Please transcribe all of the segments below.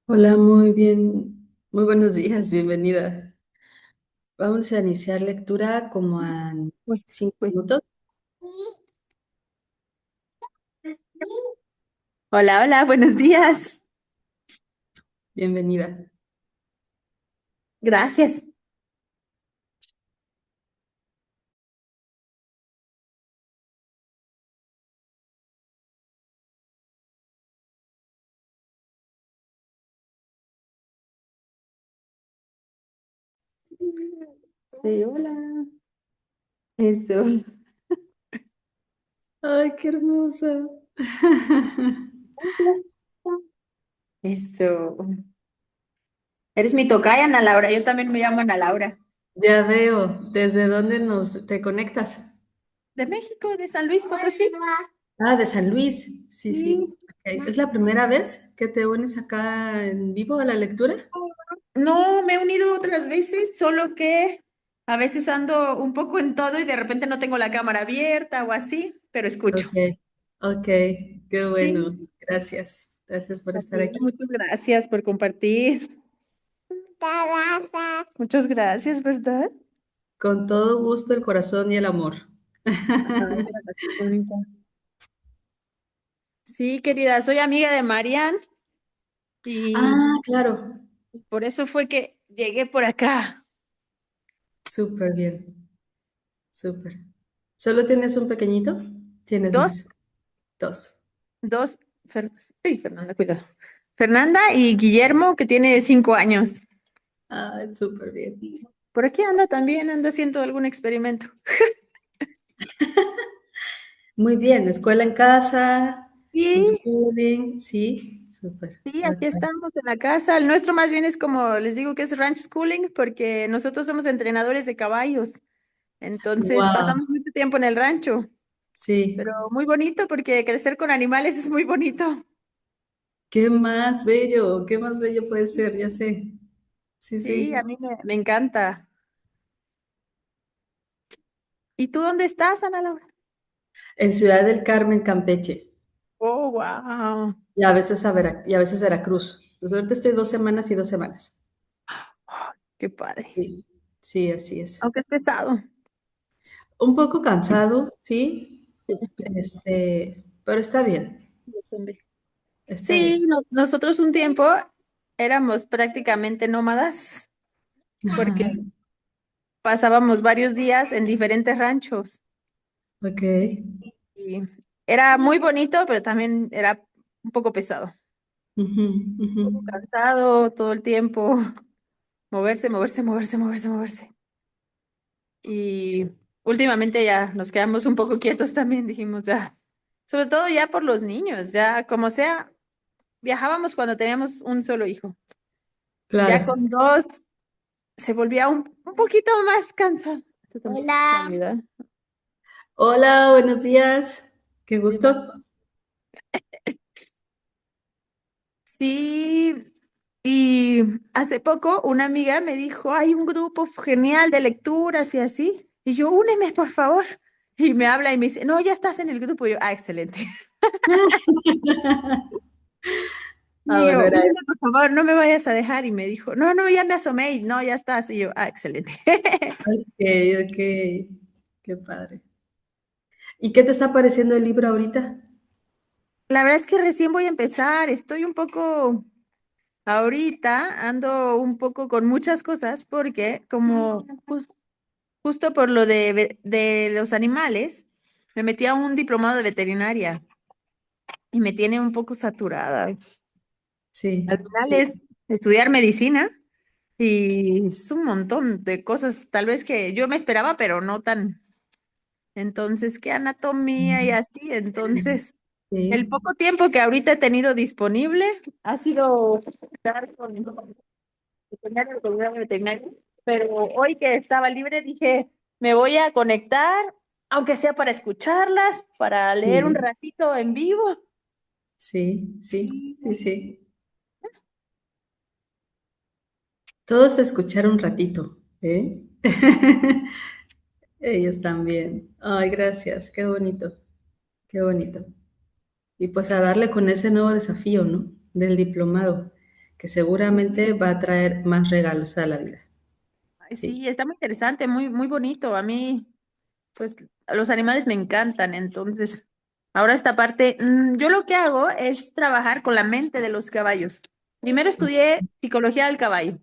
Hola, muy bien, muy buenos días, bienvenida. Vamos a iniciar lectura como a Uy, 5 minutos. Hola, hola, buenos días. Bienvenida. Gracias. Sí, hola. Eso. Ay, qué hermosa. Eso. Eres mi tocaya, Ana Laura. Yo también me llamo Ana Laura. Ya veo, ¿desde dónde nos te conectas? De México, de San Luis Potosí. Ah, de San Luis. Sí, sí. Sí. Ok. ¿Es la primera vez que te unes acá en vivo a la lectura? No, me he unido otras veces, solo que a veces ando un poco en todo y de repente no tengo la cámara abierta o así, pero escucho. Ok, ok, qué bueno. Sí. Gracias. Gracias por Así estar es. aquí. Muchas gracias por compartir. Muchas gracias, ¿verdad? Con todo gusto, el corazón y el amor. Ay, gracias, bonita. Sí, querida, soy amiga de Marian y Ah, claro. por eso fue que llegué por acá. Súper bien, súper. ¿Solo tienes un pequeñito? ¿Tienes Dos, más? Dos. dos, Ay, Fernanda, cuidado. Fernanda y Guillermo, que tiene 5 años. Ah, súper bien. Por aquí anda también, anda haciendo algún experimento. Muy bien, escuela en casa, Sí, homeschooling, sí, súper. sí, aquí Ok. estamos en la casa. El nuestro más bien es como les digo que es ranch schooling porque nosotros somos entrenadores de caballos. Entonces Wow, pasamos mucho tiempo en el rancho, pero sí. muy bonito porque crecer con animales es muy bonito. Qué más bello puede ser, ya sé. Sí, Sí, a sí. mí me encanta. ¿Y tú dónde estás, Ana Laura? En Ciudad del Carmen, Campeche, Oh, wow. y a veces y a veces Veracruz. Pues ahorita estoy 2 semanas y 2 semanas. Qué padre. Sí, sí, así es. Aunque es pesado. Un poco cansado, sí, pero está bien, Depende. está Sí, bien. nosotros un tiempo éramos prácticamente nómadas porque Ajá, pasábamos varios días en diferentes ranchos ok. y era muy bonito, pero también era un poco pesado. Ujú, ujú. Un poco cansado todo el tiempo, moverse, moverse, moverse, moverse, moverse. Y últimamente ya nos quedamos un poco quietos también, dijimos ya, sobre todo ya por los niños, ya como sea, viajábamos cuando teníamos un solo hijo. Claro. Ya con dos se volvía un poquito más cansado. Hola. Hola, buenos días. Qué gusto. Sí, y hace poco una amiga me dijo, hay un grupo genial de lecturas y así. Y yo, úneme, por favor. Y me habla y me dice, no, ya estás en el grupo. Y yo, excelente. Ah, Y bueno, yo, era úneme, eso. por favor, no me vayas a dejar. Y me dijo, no, no, ya me asomé. Y no, ya estás. Y yo, excelente. Ok, ok. Qué padre. ¿Y qué te está pareciendo el libro ahorita? La verdad es que recién voy a empezar. Estoy un poco, ahorita ando un poco con muchas cosas porque como justo por lo de los animales, me metí a un diplomado de veterinaria y me tiene un poco saturada. Al Sí, final sí. es estudiar medicina y es un montón de cosas, tal vez que yo me esperaba, pero no tan. Entonces, qué anatomía y así. Entonces, el Sí, poco tiempo que ahorita he tenido disponible ha sido estar con veterinario, con una veterinaria, pero hoy que estaba libre dije, me voy a conectar, aunque sea para escucharlas, para leer un sí, ratito en vivo. sí, sí, Sí. sí, sí. Todos escuchar un ratito, ¿eh? Ellos también. Ay, gracias, qué bonito, qué bonito. Y pues a darle con ese nuevo desafío, ¿no? Del diplomado. que seguramente va a traer más regalos a la vida. Ay, Sí. sí, está muy interesante, muy, muy bonito. A mí, pues, los animales me encantan. Entonces, ahora esta parte, yo lo que hago es trabajar con la mente de los caballos. Primero estudié psicología del caballo.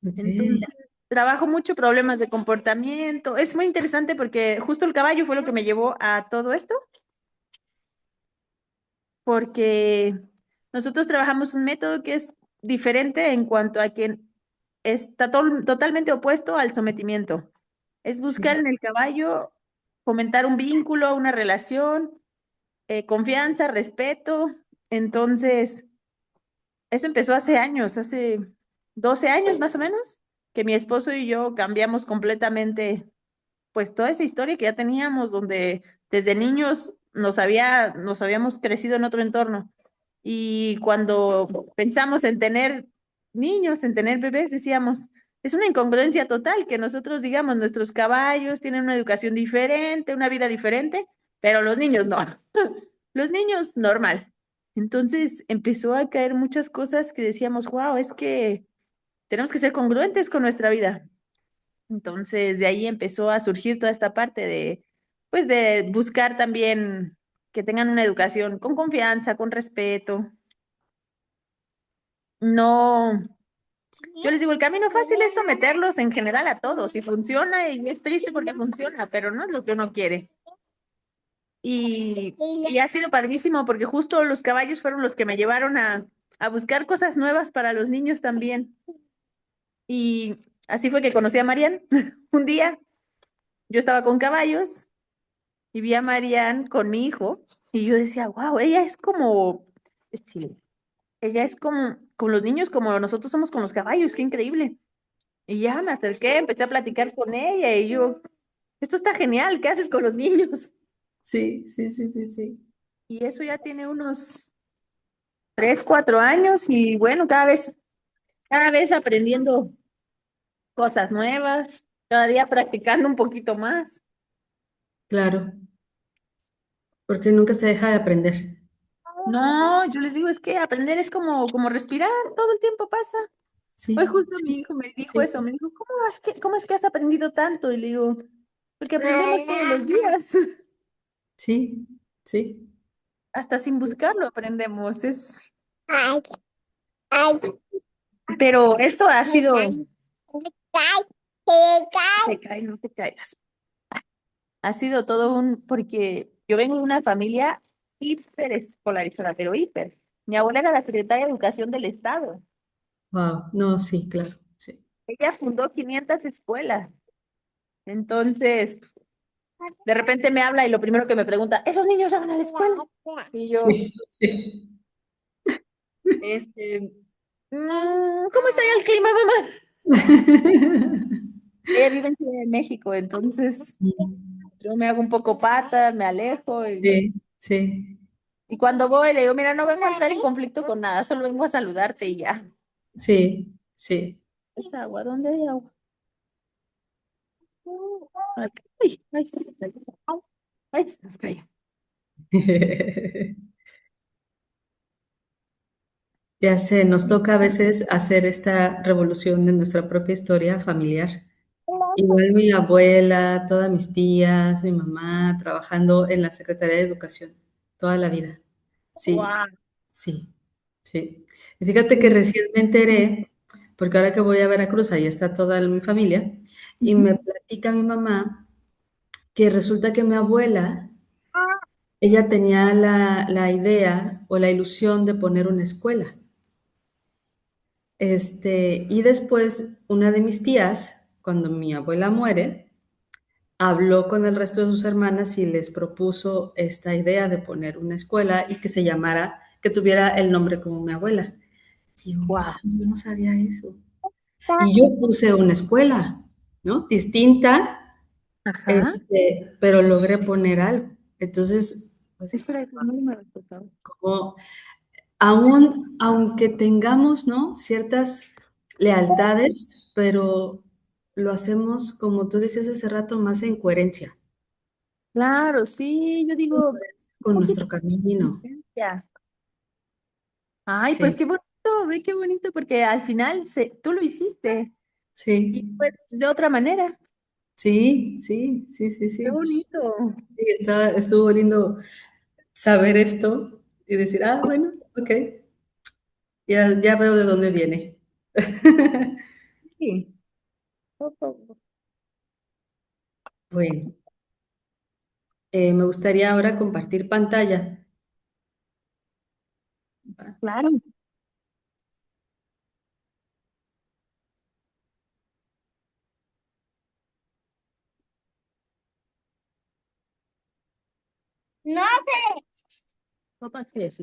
Ok. Entonces, trabajo mucho problemas de comportamiento. Es muy interesante porque justo el caballo fue lo que me llevó a todo esto, porque nosotros trabajamos un método que es diferente en cuanto a que está totalmente opuesto al sometimiento. Es buscar Sí, en el caballo fomentar un vínculo, una relación, confianza, respeto. Entonces, eso empezó hace años, hace 12 años más o menos, que mi esposo y yo cambiamos completamente pues toda esa historia que ya teníamos, donde desde niños nos habíamos crecido en otro entorno. Y cuando pensamos en tener niños, en tener bebés, decíamos, es una incongruencia total que nosotros digamos, nuestros caballos tienen una educación diferente, una vida diferente, pero los niños no. Los niños normal. Entonces empezó a caer muchas cosas que decíamos, wow, es que tenemos que ser congruentes con nuestra vida. Entonces, de ahí empezó a surgir toda esta parte de, pues, de buscar también que tengan una educación con confianza, con respeto. No, yo les digo, el camino fácil es someterlos en general a todos y funciona y es triste porque funciona, pero no es lo que uno quiere. Y ha sido padrísimo porque justo los caballos fueron los que me llevaron a buscar cosas nuevas para los niños también. Y así fue que conocí a Marian un día. Yo estaba con caballos y vi a Marianne con mi hijo y yo decía, wow, ella es como, sí, ella es como con los niños como nosotros somos con los caballos, qué increíble. Y ya me acerqué, empecé a platicar con ella y yo, esto está genial, ¿qué haces con los niños? sí, sí, sí, sí, sí. Y eso ya tiene unos 3, 4 años y bueno, cada vez aprendiendo cosas nuevas, cada día practicando un poquito más. Claro, porque nunca se deja de aprender. No, yo les digo, es que aprender es como respirar, todo el tiempo pasa. Hoy Sí, justo sí, mi hijo me dijo sí, eso, me dijo, cómo es que has aprendido tanto? Y le digo, porque aprendemos todos los días, sí, sí. hasta sin Sí. buscarlo aprendemos. Pero esto ha sido, te cae, no te caigas. Ha sido todo porque yo vengo de una familia hiper escolarizada, pero hiper. Mi abuela era la secretaria de Educación del Estado. Wow, no, sí, claro, sí. Ella fundó 500 escuelas. Entonces, de repente me habla y lo primero que me pregunta, ¿esos niños ya van a la escuela? Y yo, Sí, sí. este, ¿cómo está ya el clima, mamá? Ella vive en Ciudad de México, entonces yo me hago un poco pata, me alejo Sí, sí, y cuando voy le digo, mira, no vengo a entrar en conflicto con nada, solo vengo a saludarte y ya. sí, sí. ¿Es agua? ¿Dónde hay agua? Ay, ay, se nos cayó. Ay, se nos cayó. Ya sé, nos toca a veces hacer esta revolución de nuestra propia historia familiar. Igual mi abuela, todas mis tías, mi mamá, trabajando en la Secretaría de Educación toda la vida. Sí, Wow. sí, sí. Y fíjate que recién me enteré, porque ahora que voy a Veracruz, ahí está toda mi familia, y me platica mi mamá que resulta que mi abuela, ella tenía la idea o la ilusión de poner una escuela. Y después una de mis tías, cuando mi abuela muere, habló con el resto de sus hermanas y les propuso esta idea de poner una escuela y que se llamara, que tuviera el nombre como mi abuela. Y yo, wow, Wow. yo no sabía eso. Y yo puse una escuela, ¿no? Distinta, Ajá. pero logré poner algo. Entonces, pues, Espera, no me lo tocaba. como aún, aunque tengamos, ¿no? Ciertas lealtades, pero lo hacemos, como tú decías hace rato, más en coherencia, Claro, sí, yo digo, un con poquito nuestro camino. de ya. Ay, pues Sí, qué bonito ve qué bonito, porque al final tú lo hiciste y Sí, fue de otra manera. sí, sí, sí, sí, Qué sí. bonito. Sí, estuvo lindo saber esto y decir, ah, bueno, ok, ya veo de dónde viene. Sí. Bueno, me gustaría ahora compartir pantalla. Va. Claro. No sé. Papá, ¿qué es?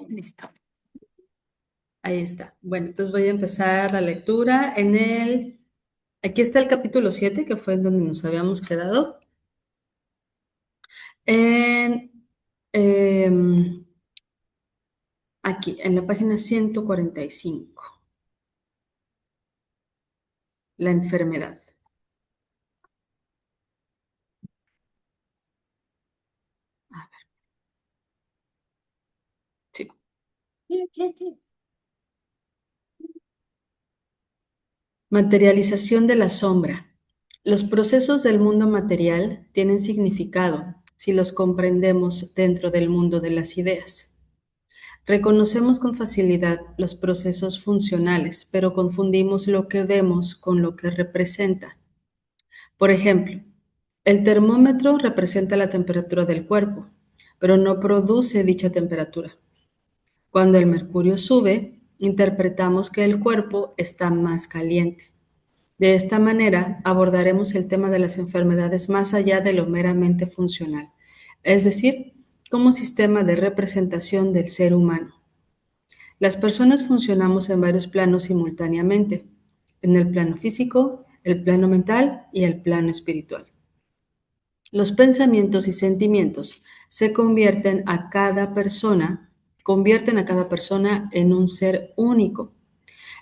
Listo. Ahí está. Bueno, entonces voy a empezar la lectura aquí está el capítulo 7 que fue en donde nos habíamos quedado. En, em, aquí, en la página 145, la enfermedad. A ver, sí. Sí, sí, sí. Materialización de la sombra. Los procesos del mundo material tienen significado si los comprendemos dentro del mundo de las ideas. Reconocemos con facilidad los procesos funcionales, pero confundimos lo que vemos con lo que representa. Por ejemplo, el termómetro representa la temperatura del cuerpo, pero no produce dicha temperatura. Cuando el mercurio sube, interpretamos que el cuerpo está más caliente. De esta manera abordaremos el tema de las enfermedades más allá de lo meramente funcional, es decir, como sistema de representación del ser humano. Las personas funcionamos en varios planos simultáneamente, en el plano físico, el plano mental y el plano espiritual. Los pensamientos y sentimientos convierten a cada persona en un ser único.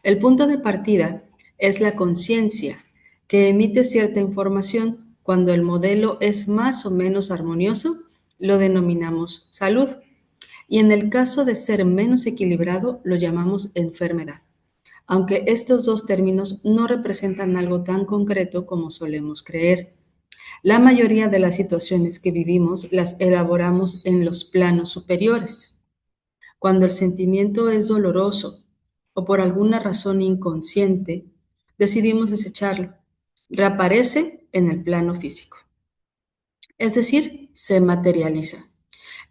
El punto de partida es la conciencia, que emite cierta información. Cuando el modelo es más o menos armonioso, lo denominamos salud. Y en el caso de ser menos equilibrado, lo llamamos enfermedad. Aunque estos dos términos no representan algo tan concreto como solemos creer. La mayoría de las situaciones que vivimos las elaboramos en los planos superiores. Cuando el sentimiento es doloroso o por alguna razón inconsciente, decidimos desecharlo. Reaparece en el plano físico, es decir, se materializa.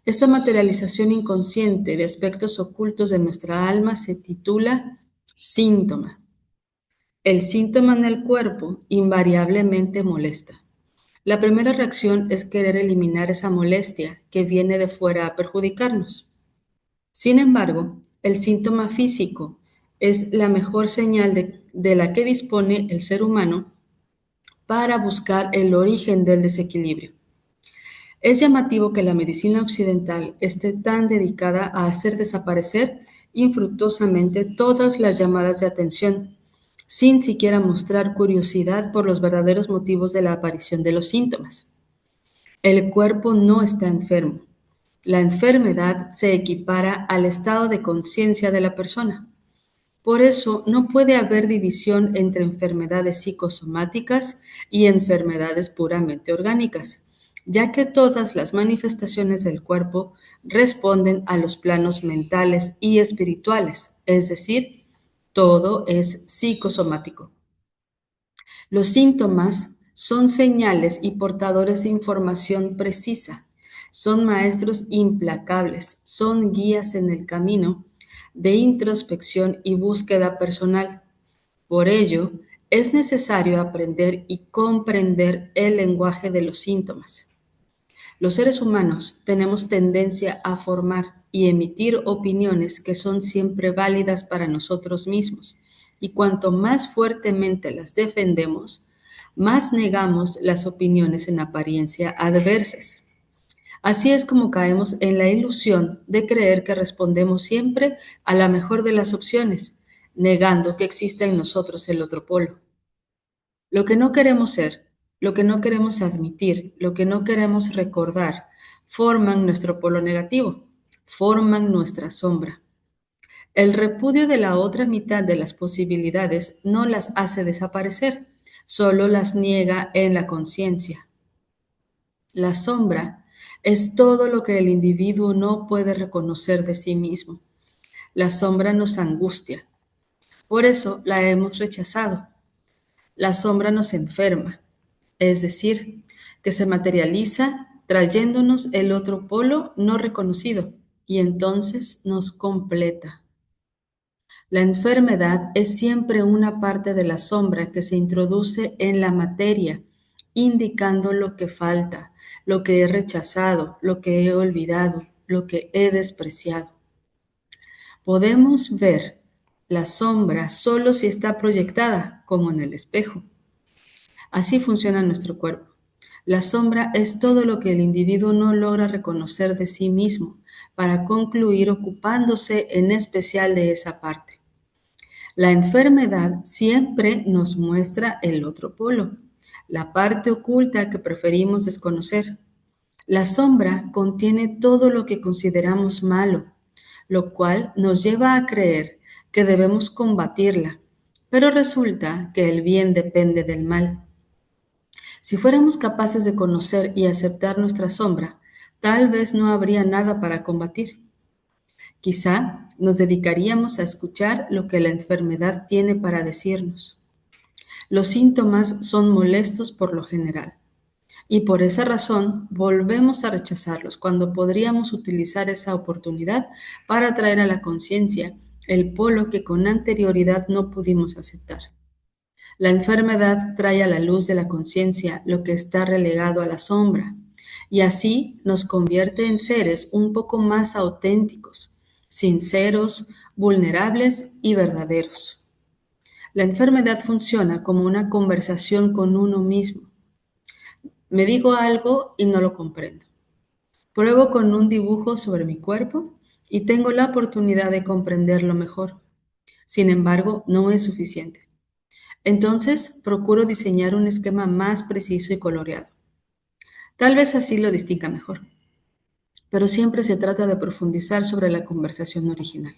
Esta materialización inconsciente de aspectos ocultos de nuestra alma se titula síntoma. El síntoma en el cuerpo invariablemente molesta. La primera reacción es querer eliminar esa molestia que viene de fuera a perjudicarnos. Sin embargo, el síntoma físico es la mejor señal de la que dispone el ser humano para buscar el origen del desequilibrio. Es llamativo que la medicina occidental esté tan dedicada a hacer desaparecer infructuosamente todas las llamadas de atención, sin siquiera mostrar curiosidad por los verdaderos motivos de la aparición de los síntomas. El cuerpo no está enfermo. La enfermedad se equipara al estado de conciencia de la persona. Por eso no puede haber división entre enfermedades psicosomáticas y enfermedades puramente orgánicas, ya que todas las manifestaciones del cuerpo responden a los planos mentales y espirituales, es decir, todo es psicosomático. Los síntomas son señales y portadores de información precisa, son maestros implacables, son guías en el camino de introspección y búsqueda personal. Por ello, es necesario aprender y comprender el lenguaje de los síntomas. Los seres humanos tenemos tendencia a formar y emitir opiniones que son siempre válidas para nosotros mismos, y cuanto más fuertemente las defendemos, más negamos las opiniones en apariencia adversas. Así es como caemos en la ilusión de creer que respondemos siempre a la mejor de las opciones, negando que exista en nosotros el otro polo. Lo que no queremos ser, lo que no queremos admitir, lo que no queremos recordar, forman nuestro polo negativo, forman nuestra sombra. El repudio de la otra mitad de las posibilidades no las hace desaparecer, solo las niega en la conciencia. La sombra es todo lo que el individuo no puede reconocer de sí mismo. La sombra nos angustia, por eso la hemos rechazado. La sombra nos enferma, es decir, que se materializa trayéndonos el otro polo no reconocido y entonces nos completa. La enfermedad es siempre una parte de la sombra que se introduce en la materia, indicando lo que falta, lo que he rechazado, lo que he olvidado, lo que he despreciado. Podemos ver la sombra solo si está proyectada, como en el espejo. Así funciona nuestro cuerpo. La sombra es todo lo que el individuo no logra reconocer de sí mismo, para concluir ocupándose en especial de esa parte. La enfermedad siempre nos muestra el otro polo, la parte oculta que preferimos desconocer. La sombra contiene todo lo que consideramos malo, lo cual nos lleva a creer que debemos combatirla, pero resulta que el bien depende del mal. Si fuéramos capaces de conocer y aceptar nuestra sombra, tal vez no habría nada para combatir. Quizá nos dedicaríamos a escuchar lo que la enfermedad tiene para decirnos. Los síntomas son molestos por lo general, y por esa razón volvemos a rechazarlos cuando podríamos utilizar esa oportunidad para traer a la conciencia el polo que con anterioridad no pudimos aceptar. La enfermedad trae a la luz de la conciencia lo que está relegado a la sombra, y así nos convierte en seres un poco más auténticos, sinceros, vulnerables y verdaderos. La enfermedad funciona como una conversación con uno mismo. Me digo algo y no lo comprendo. Pruebo con un dibujo sobre mi cuerpo y tengo la oportunidad de comprenderlo mejor. Sin embargo, no es suficiente. Entonces, procuro diseñar un esquema más preciso y coloreado. Tal vez así lo distinga mejor, pero siempre se trata de profundizar sobre la conversación original.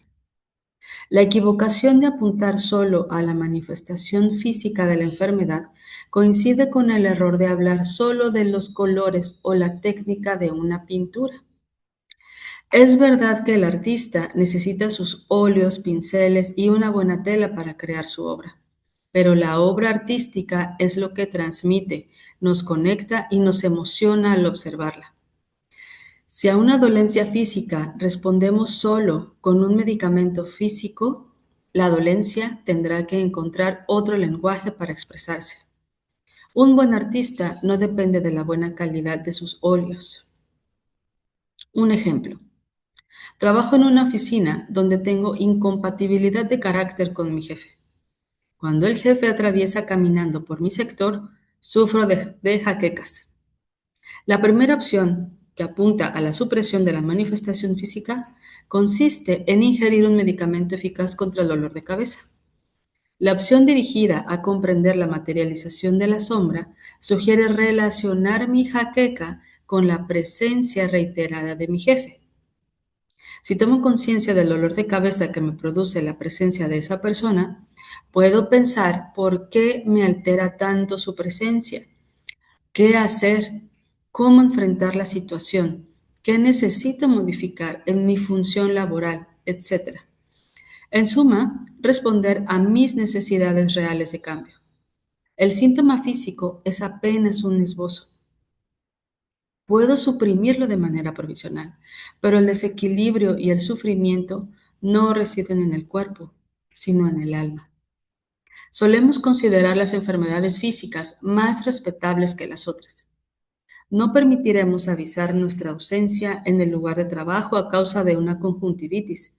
La equivocación de apuntar solo a la manifestación física de la enfermedad coincide con el error de hablar solo de los colores o la técnica de una pintura. Es verdad que el artista necesita sus óleos, pinceles y una buena tela para crear su obra, pero la obra artística es lo que transmite, nos conecta y nos emociona al observarla. Si a una dolencia física respondemos solo con un medicamento físico, la dolencia tendrá que encontrar otro lenguaje para expresarse. Un buen artista no depende de la buena calidad de sus óleos. Un ejemplo. Trabajo en una oficina donde tengo incompatibilidad de carácter con mi jefe. Cuando el jefe atraviesa caminando por mi sector, sufro de jaquecas. La primera opción, que apunta a la supresión de la manifestación física, consiste en ingerir un medicamento eficaz contra el dolor de cabeza. La opción dirigida a comprender la materialización de la sombra sugiere relacionar mi jaqueca con la presencia reiterada de mi jefe. Si tomo conciencia del dolor de cabeza que me produce la presencia de esa persona, puedo pensar por qué me altera tanto su presencia, qué hacer, cómo enfrentar la situación, qué necesito modificar en mi función laboral, etcétera. En suma, responder a mis necesidades reales de cambio. El síntoma físico es apenas un esbozo. Puedo suprimirlo de manera provisional, pero el desequilibrio y el sufrimiento no residen en el cuerpo, sino en el alma. Solemos considerar las enfermedades físicas más respetables que las otras. No permitiremos avisar nuestra ausencia en el lugar de trabajo a causa de una conjuntivitis,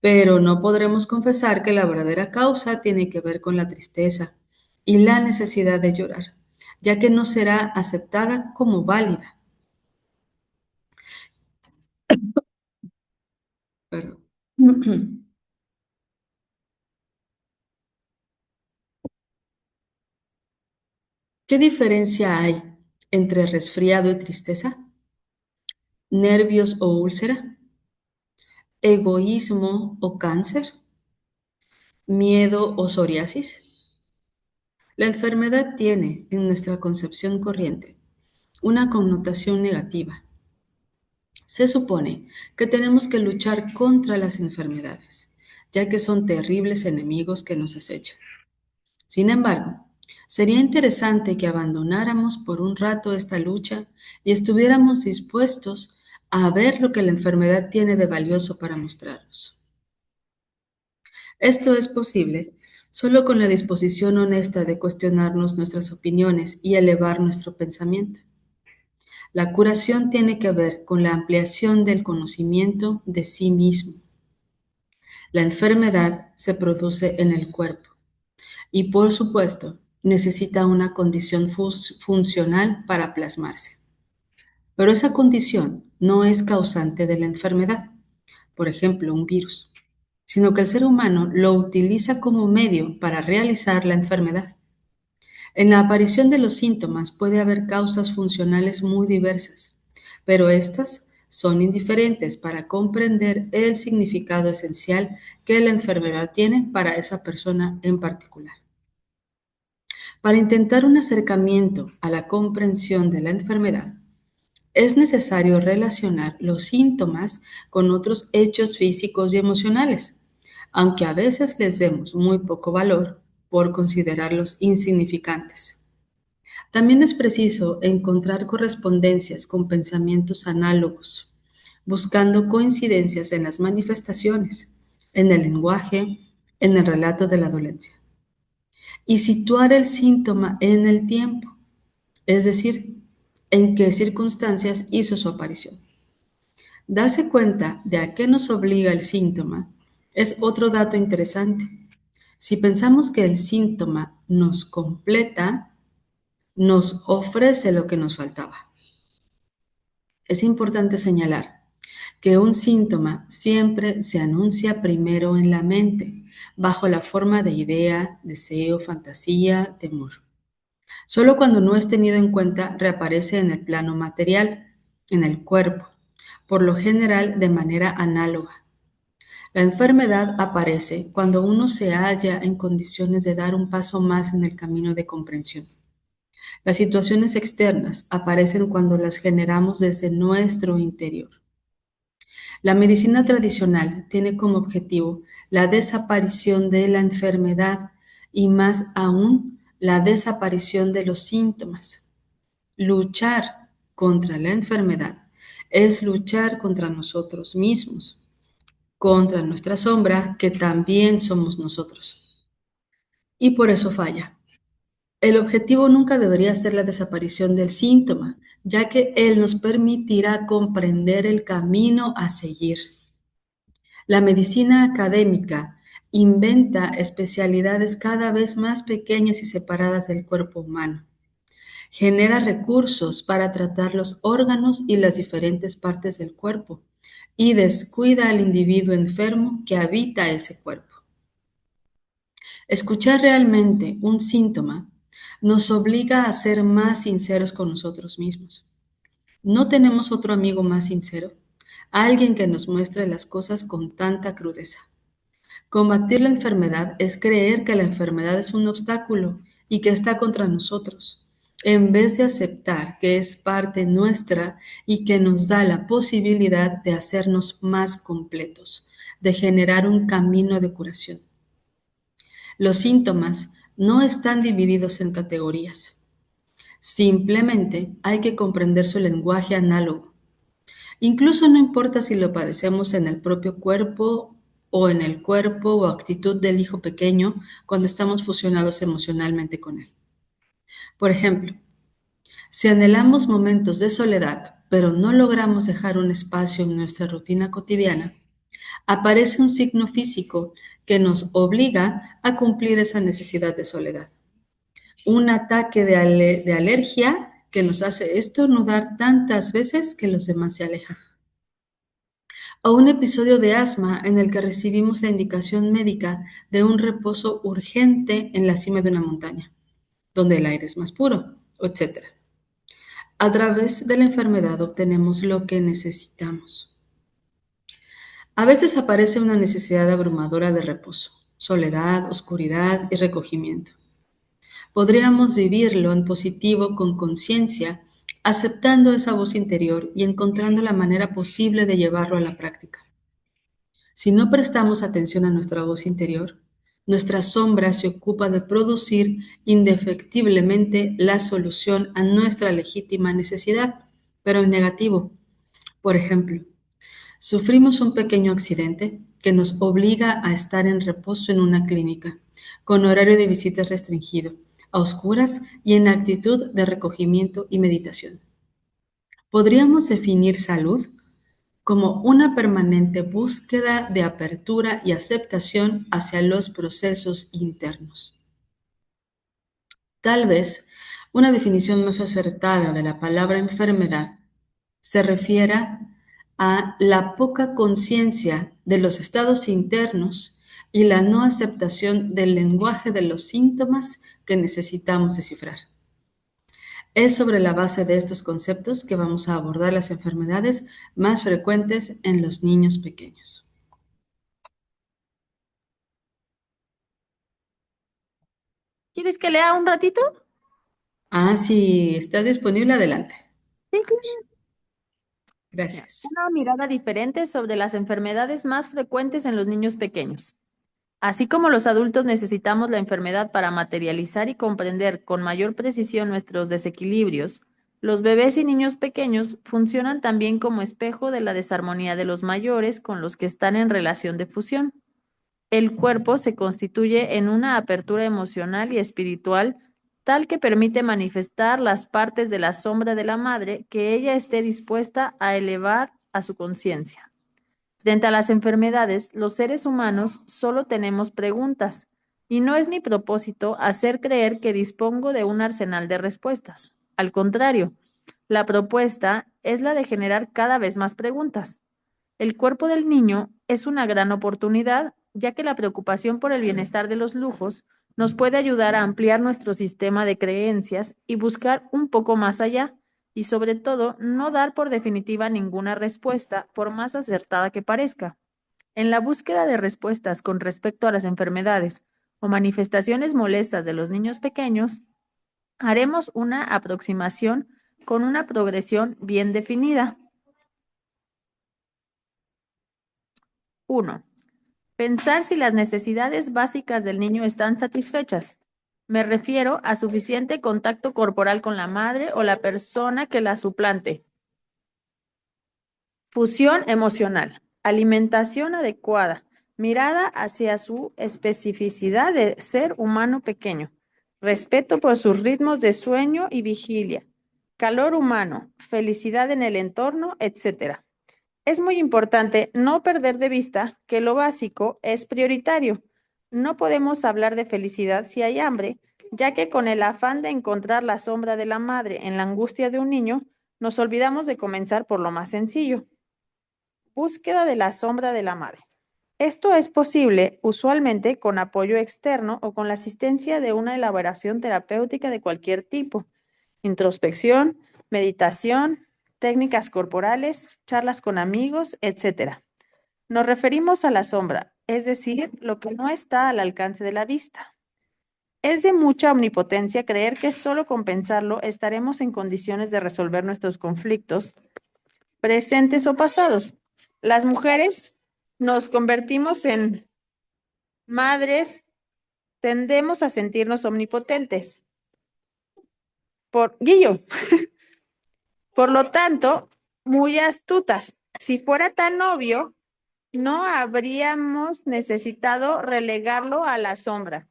pero no podremos confesar que la verdadera causa tiene que ver con la tristeza y la necesidad de llorar, ya que no será aceptada como válida. Perdón. ¿Qué diferencia hay entre resfriado y tristeza? ¿Nervios o úlcera? egoísmo o cáncer, miedo o psoriasis. La enfermedad tiene, en nuestra concepción corriente, una connotación negativa. Se supone que tenemos que luchar contra las enfermedades, ya que son terribles enemigos que nos acechan. Sin embargo, sería interesante que abandonáramos por un rato esta lucha y estuviéramos dispuestos a ver lo que la enfermedad tiene de valioso para mostrarnos. Esto es posible solo con la disposición honesta de cuestionarnos nuestras opiniones y elevar nuestro pensamiento. La curación tiene que ver con la ampliación del conocimiento de sí mismo. La enfermedad se produce en el cuerpo y, por supuesto, necesita una condición funcional para plasmarse. Pero esa condición no es causante de la enfermedad, por ejemplo, un virus, sino que el ser humano lo utiliza como medio para realizar la enfermedad. En la aparición de los síntomas puede haber causas funcionales muy diversas, pero estas son indiferentes para comprender el significado esencial que la enfermedad tiene para esa persona en particular. Para intentar un acercamiento a la comprensión de la enfermedad, es necesario relacionar los síntomas con otros hechos físicos y emocionales, aunque a veces les demos muy poco valor por considerarlos insignificantes. También es preciso encontrar correspondencias con pensamientos análogos, buscando coincidencias en las manifestaciones, en el lenguaje, en el relato de la dolencia, y situar el síntoma en el tiempo, es decir, en qué circunstancias hizo su aparición. Darse cuenta de a qué nos obliga el síntoma es otro dato interesante. Si pensamos que el síntoma nos completa, nos ofrece lo que nos faltaba. Es importante señalar que un síntoma siempre se anuncia primero en la mente, bajo la forma de idea, deseo, fantasía, temor. Solo cuando no es tenido en cuenta reaparece en el plano material, en el cuerpo, por lo general de manera análoga. La enfermedad aparece cuando uno se halla en condiciones de dar un paso más en el camino de comprensión. Las situaciones externas aparecen cuando las generamos desde nuestro interior. La medicina tradicional tiene como objetivo la desaparición de la enfermedad y más aún la desaparición de los síntomas. Luchar contra la enfermedad es luchar contra nosotros mismos, contra nuestra sombra, que también somos nosotros. Y por eso falla. El objetivo nunca debería ser la desaparición del síntoma, ya que él nos permitirá comprender el camino a seguir. La medicina académica inventa especialidades cada vez más pequeñas y separadas del cuerpo humano. Genera recursos para tratar los órganos y las diferentes partes del cuerpo y descuida al individuo enfermo que habita ese cuerpo. Escuchar realmente un síntoma nos obliga a ser más sinceros con nosotros mismos. No tenemos otro amigo más sincero, alguien que nos muestre las cosas con tanta crudeza. Combatir la enfermedad es creer que la enfermedad es un obstáculo y que está contra nosotros, en vez de aceptar que es parte nuestra y que nos da la posibilidad de hacernos más completos, de generar un camino de curación. Los síntomas no están divididos en categorías. Simplemente hay que comprender su lenguaje análogo. Incluso no importa si lo padecemos en el propio cuerpo o en el cuerpo o actitud del hijo pequeño cuando estamos fusionados emocionalmente con él. Por ejemplo, si anhelamos momentos de soledad, pero no logramos dejar un espacio en nuestra rutina cotidiana, aparece un signo físico que nos obliga a cumplir esa necesidad de soledad. Un ataque de alergia que nos hace estornudar tantas veces que los demás se alejan. O un episodio de asma en el que recibimos la indicación médica de un reposo urgente en la cima de una montaña, donde el aire es más puro, etc. A través de la enfermedad obtenemos lo que necesitamos. A veces aparece una necesidad abrumadora de reposo, soledad, oscuridad y recogimiento. Podríamos vivirlo en positivo con conciencia, aceptando esa voz interior y encontrando la manera posible de llevarlo a la práctica. Si no prestamos atención a nuestra voz interior, nuestra sombra se ocupa de producir indefectiblemente la solución a nuestra legítima necesidad, pero en negativo. Por ejemplo, sufrimos un pequeño accidente que nos obliga a estar en reposo en una clínica, con horario de visitas restringido, a oscuras y en actitud de recogimiento y meditación. Podríamos definir salud como una permanente búsqueda de apertura y aceptación hacia los procesos internos. Tal vez una definición más acertada de la palabra enfermedad se refiera a la poca conciencia de los estados internos y la no aceptación del lenguaje de los síntomas que necesitamos descifrar. Es sobre la base de estos conceptos que vamos a abordar las enfermedades más frecuentes en los niños pequeños. ¿Quieres que lea un ratito? Ah, si estás disponible, adelante. Sí, A sí. ver, Mira, gracias. una mirada diferente sobre las enfermedades más frecuentes en los niños pequeños. Así como los adultos necesitamos la enfermedad para materializar y comprender con mayor precisión nuestros desequilibrios, los bebés y niños pequeños funcionan también como espejo de la desarmonía de los mayores con los que están en relación de fusión. El cuerpo se constituye en una apertura emocional y espiritual tal que permite manifestar las partes de la sombra de la madre que ella esté dispuesta a elevar a su conciencia. Frente a las enfermedades, los seres humanos solo tenemos preguntas, y no es mi propósito hacer creer que dispongo de un arsenal de respuestas. Al contrario, la propuesta es la de generar cada vez más preguntas. El cuerpo del niño es una gran oportunidad, ya que la preocupación por el bienestar de los lujos nos puede ayudar a ampliar nuestro sistema de creencias y buscar un poco más allá, y sobre todo no dar por definitiva ninguna respuesta, por más acertada que parezca. En la búsqueda de respuestas con respecto a las enfermedades o manifestaciones molestas de los niños pequeños, haremos una aproximación con una progresión bien definida. 1. Pensar si las necesidades básicas del niño están satisfechas. Me refiero a suficiente contacto corporal con la madre o la persona que la suplante. Fusión emocional. Alimentación adecuada. Mirada hacia su especificidad de ser humano pequeño. Respeto por sus ritmos de sueño y vigilia. Calor humano. Felicidad en el entorno, etc. Es muy importante no perder de vista que lo básico es prioritario. No podemos hablar de felicidad si hay hambre, ya que con el afán de encontrar la sombra de la madre en la angustia de un niño, nos olvidamos de comenzar por lo más sencillo. Búsqueda de la sombra de la madre. Esto es posible usualmente con apoyo externo o con la asistencia de una elaboración terapéutica de cualquier tipo. Introspección, meditación, técnicas corporales, charlas con amigos, etc. Nos referimos a la sombra, es decir, lo que no está al alcance de la vista. Es de mucha omnipotencia creer que solo con pensarlo estaremos en condiciones de resolver nuestros conflictos, presentes o pasados. Las mujeres nos convertimos en madres, tendemos a sentirnos omnipotentes. Guillo, por lo tanto, muy astutas. Si fuera tan obvio, no habríamos necesitado relegarlo a la sombra.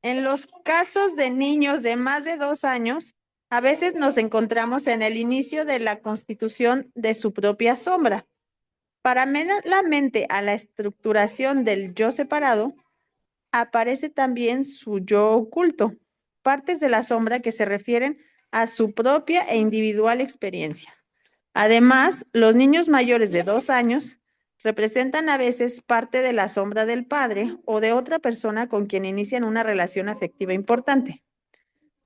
En los casos de niños de más de 2 años, a veces nos encontramos en el inicio de la constitución de su propia sombra. Paralelamente a la estructuración del yo separado, aparece también su yo oculto, partes de la sombra que se refieren a su propia e individual experiencia. Además, los niños mayores de 2 años representan a veces parte de la sombra del padre o de otra persona con quien inician una relación afectiva importante.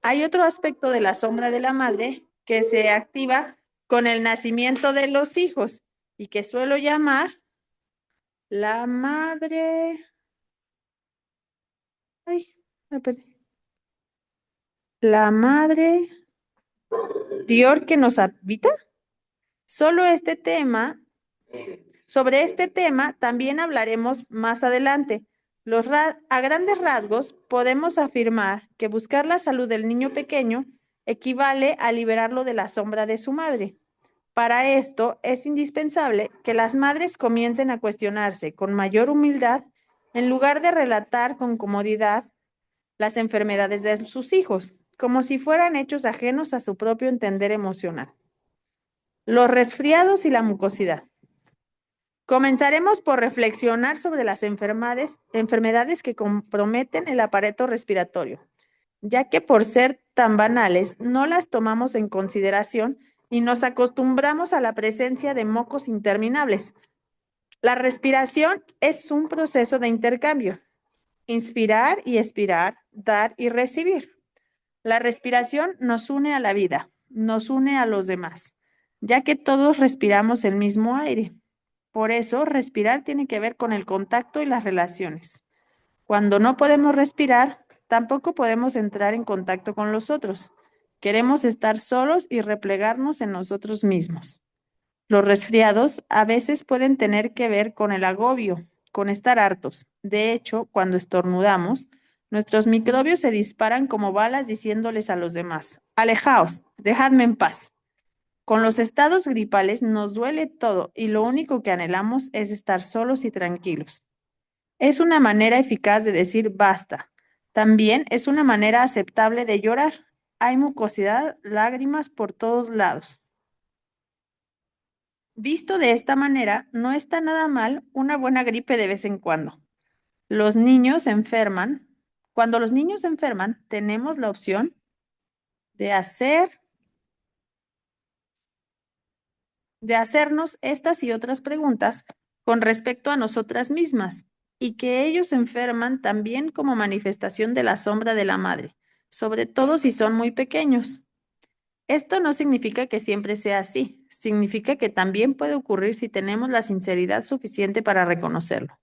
Hay otro aspecto de la sombra de la madre que se activa con el nacimiento de los hijos y que suelo llamar La madre. Ay, me perdí. La madre Dior que nos habita. Solo este tema, sobre este tema también hablaremos más adelante. A grandes rasgos, podemos afirmar que buscar la salud del niño pequeño equivale a liberarlo de la sombra de su madre. Para esto es indispensable que las madres comiencen a cuestionarse con mayor humildad en lugar de relatar con comodidad las enfermedades de sus hijos, como si fueran hechos ajenos a su propio entender emocional. Los resfriados y la mucosidad. Comenzaremos por reflexionar sobre las enfermedades que comprometen el aparato respiratorio, ya que por ser tan banales no las tomamos en consideración y nos acostumbramos a la presencia de mocos interminables. La respiración es un proceso de intercambio, inspirar y expirar, dar y recibir. La respiración nos une a la vida, nos une a los demás, ya que todos respiramos el mismo aire. Por eso, respirar tiene que ver con el contacto y las relaciones. Cuando no podemos respirar, tampoco podemos entrar en contacto con los otros. Queremos estar solos y replegarnos en nosotros mismos. Los resfriados a veces pueden tener que ver con el agobio, con estar hartos. De hecho, cuando estornudamos, nuestros microbios se disparan como balas diciéndoles a los demás, alejaos, dejadme en paz. Con los estados gripales nos duele todo y lo único que anhelamos es estar solos y tranquilos. Es una manera eficaz de decir basta. También es una manera aceptable de llorar. Hay mucosidad, lágrimas por todos lados. Visto de esta manera, no está nada mal una buena gripe de vez en cuando. Los niños enferman. Cuando los niños enferman, tenemos la opción de hacernos estas y otras preguntas con respecto a nosotras mismas y que ellos enferman también como manifestación de la sombra de la madre, sobre todo si son muy pequeños. Esto no significa que siempre sea así, significa que también puede ocurrir si tenemos la sinceridad suficiente para reconocerlo.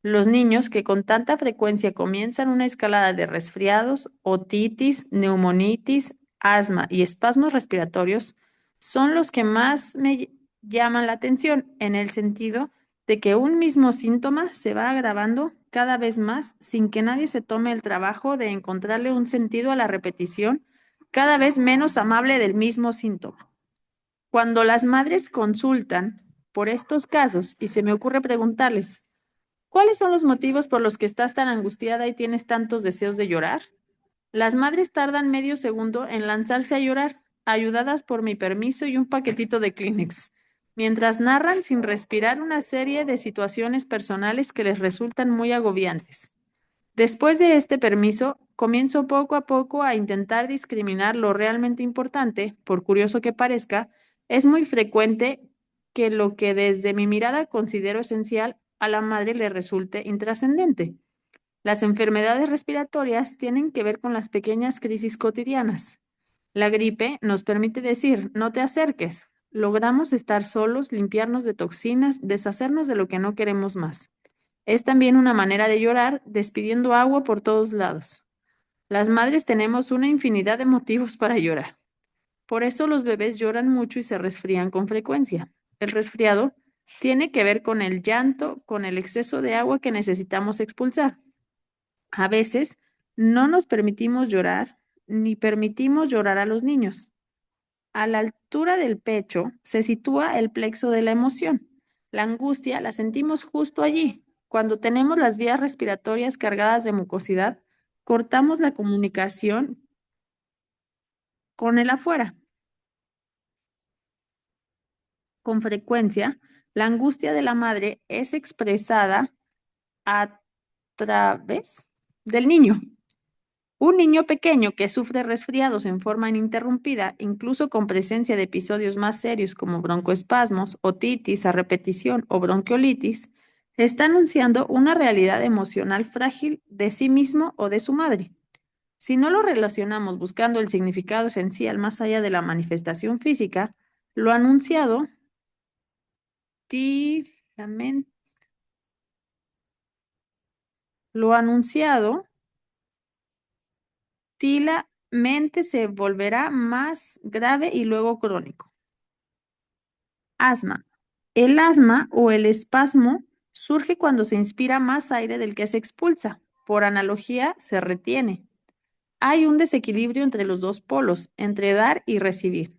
Los niños que con tanta frecuencia comienzan una escalada de resfriados, otitis, neumonitis, asma y espasmos respiratorios son los que más me llaman la atención en el sentido de que un mismo síntoma se va agravando cada vez más sin que nadie se tome el trabajo de encontrarle un sentido a la repetición cada vez menos amable del mismo síntoma. Cuando las madres consultan por estos casos y se me ocurre preguntarles, ¿cuáles son los motivos por los que estás tan angustiada y tienes tantos deseos de llorar? Las madres tardan medio segundo en lanzarse a llorar, ayudadas por mi permiso y un paquetito de Kleenex, mientras narran sin respirar una serie de situaciones personales que les resultan muy agobiantes. Después de este permiso, comienzo poco a poco a intentar discriminar lo realmente importante, por curioso que parezca, es muy frecuente que lo que desde mi mirada considero esencial a la madre le resulte intrascendente. Las enfermedades respiratorias tienen que ver con las pequeñas crisis cotidianas. La gripe nos permite decir, no te acerques. Logramos estar solos, limpiarnos de toxinas, deshacernos de lo que no queremos más. Es también una manera de llorar, despidiendo agua por todos lados. Las madres tenemos una infinidad de motivos para llorar. Por eso los bebés lloran mucho y se resfrían con frecuencia. El resfriado tiene que ver con el llanto, con el exceso de agua que necesitamos expulsar. A veces no nos permitimos llorar ni permitimos llorar a los niños. A la altura del pecho se sitúa el plexo de la emoción. La angustia la sentimos justo allí. Cuando tenemos las vías respiratorias cargadas de mucosidad, cortamos la comunicación con el afuera. Con frecuencia, la angustia de la madre es expresada a través del niño. Un niño pequeño que sufre resfriados en forma ininterrumpida, incluso con presencia de episodios más serios como broncoespasmos, otitis a repetición o bronquiolitis, está anunciando una realidad emocional frágil de sí mismo o de su madre. Si no lo relacionamos buscando el significado esencial más allá de la manifestación física, lo anunciado Lo anunciado, tilamente se volverá más grave y luego crónico. Asma. El asma o el espasmo surge cuando se inspira más aire del que se expulsa. Por analogía, se retiene. Hay un desequilibrio entre los dos polos, entre dar y recibir.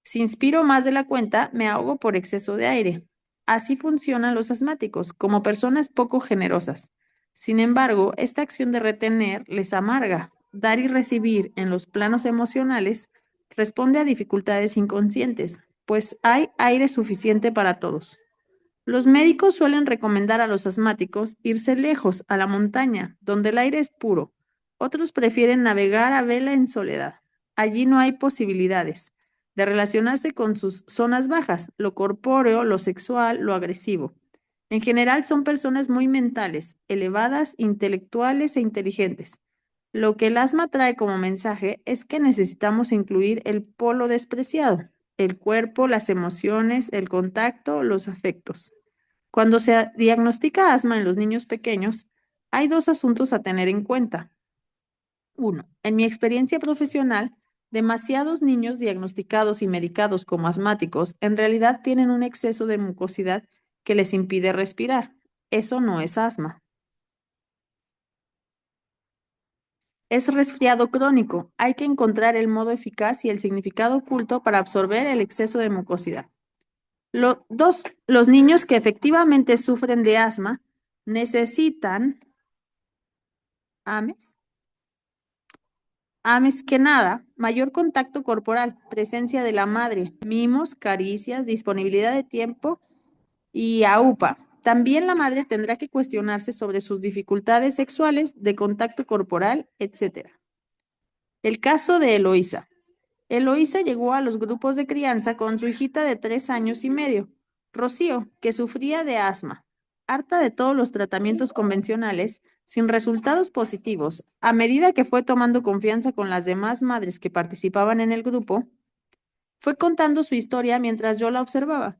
Si inspiro más de la cuenta, me ahogo por exceso de aire. Así funcionan los asmáticos, como personas poco generosas. Sin embargo, esta acción de retener les amarga. Dar y recibir en los planos emocionales responde a dificultades inconscientes, pues hay aire suficiente para todos. Los médicos suelen recomendar a los asmáticos irse lejos, a la montaña, donde el aire es puro. Otros prefieren navegar a vela en soledad. Allí no hay posibilidades de relacionarse con sus zonas bajas, lo corpóreo, lo sexual, lo agresivo. En general son personas muy mentales, elevadas, intelectuales e inteligentes. Lo que el asma trae como mensaje es que necesitamos incluir el polo despreciado, el cuerpo, las emociones, el contacto, los afectos. Cuando se diagnostica asma en los niños pequeños, hay dos asuntos a tener en cuenta. Uno, en mi experiencia profesional, demasiados niños diagnosticados y medicados como asmáticos en realidad tienen un exceso de mucosidad que les impide respirar. Eso no es asma. Es resfriado crónico. Hay que encontrar el modo eficaz y el significado oculto para absorber el exceso de mucosidad. Dos, los niños que efectivamente sufren de asma necesitan AMES. AMES que nada, mayor contacto corporal, presencia de la madre, mimos, caricias, disponibilidad de tiempo y AUPA. También la madre tendrá que cuestionarse sobre sus dificultades sexuales, de contacto corporal, etc. El caso de Eloísa. Eloísa llegó a los grupos de crianza con su hijita de 3 años y medio, Rocío, que sufría de asma. Harta de todos los tratamientos convencionales, sin resultados positivos, a medida que fue tomando confianza con las demás madres que participaban en el grupo, fue contando su historia mientras yo la observaba.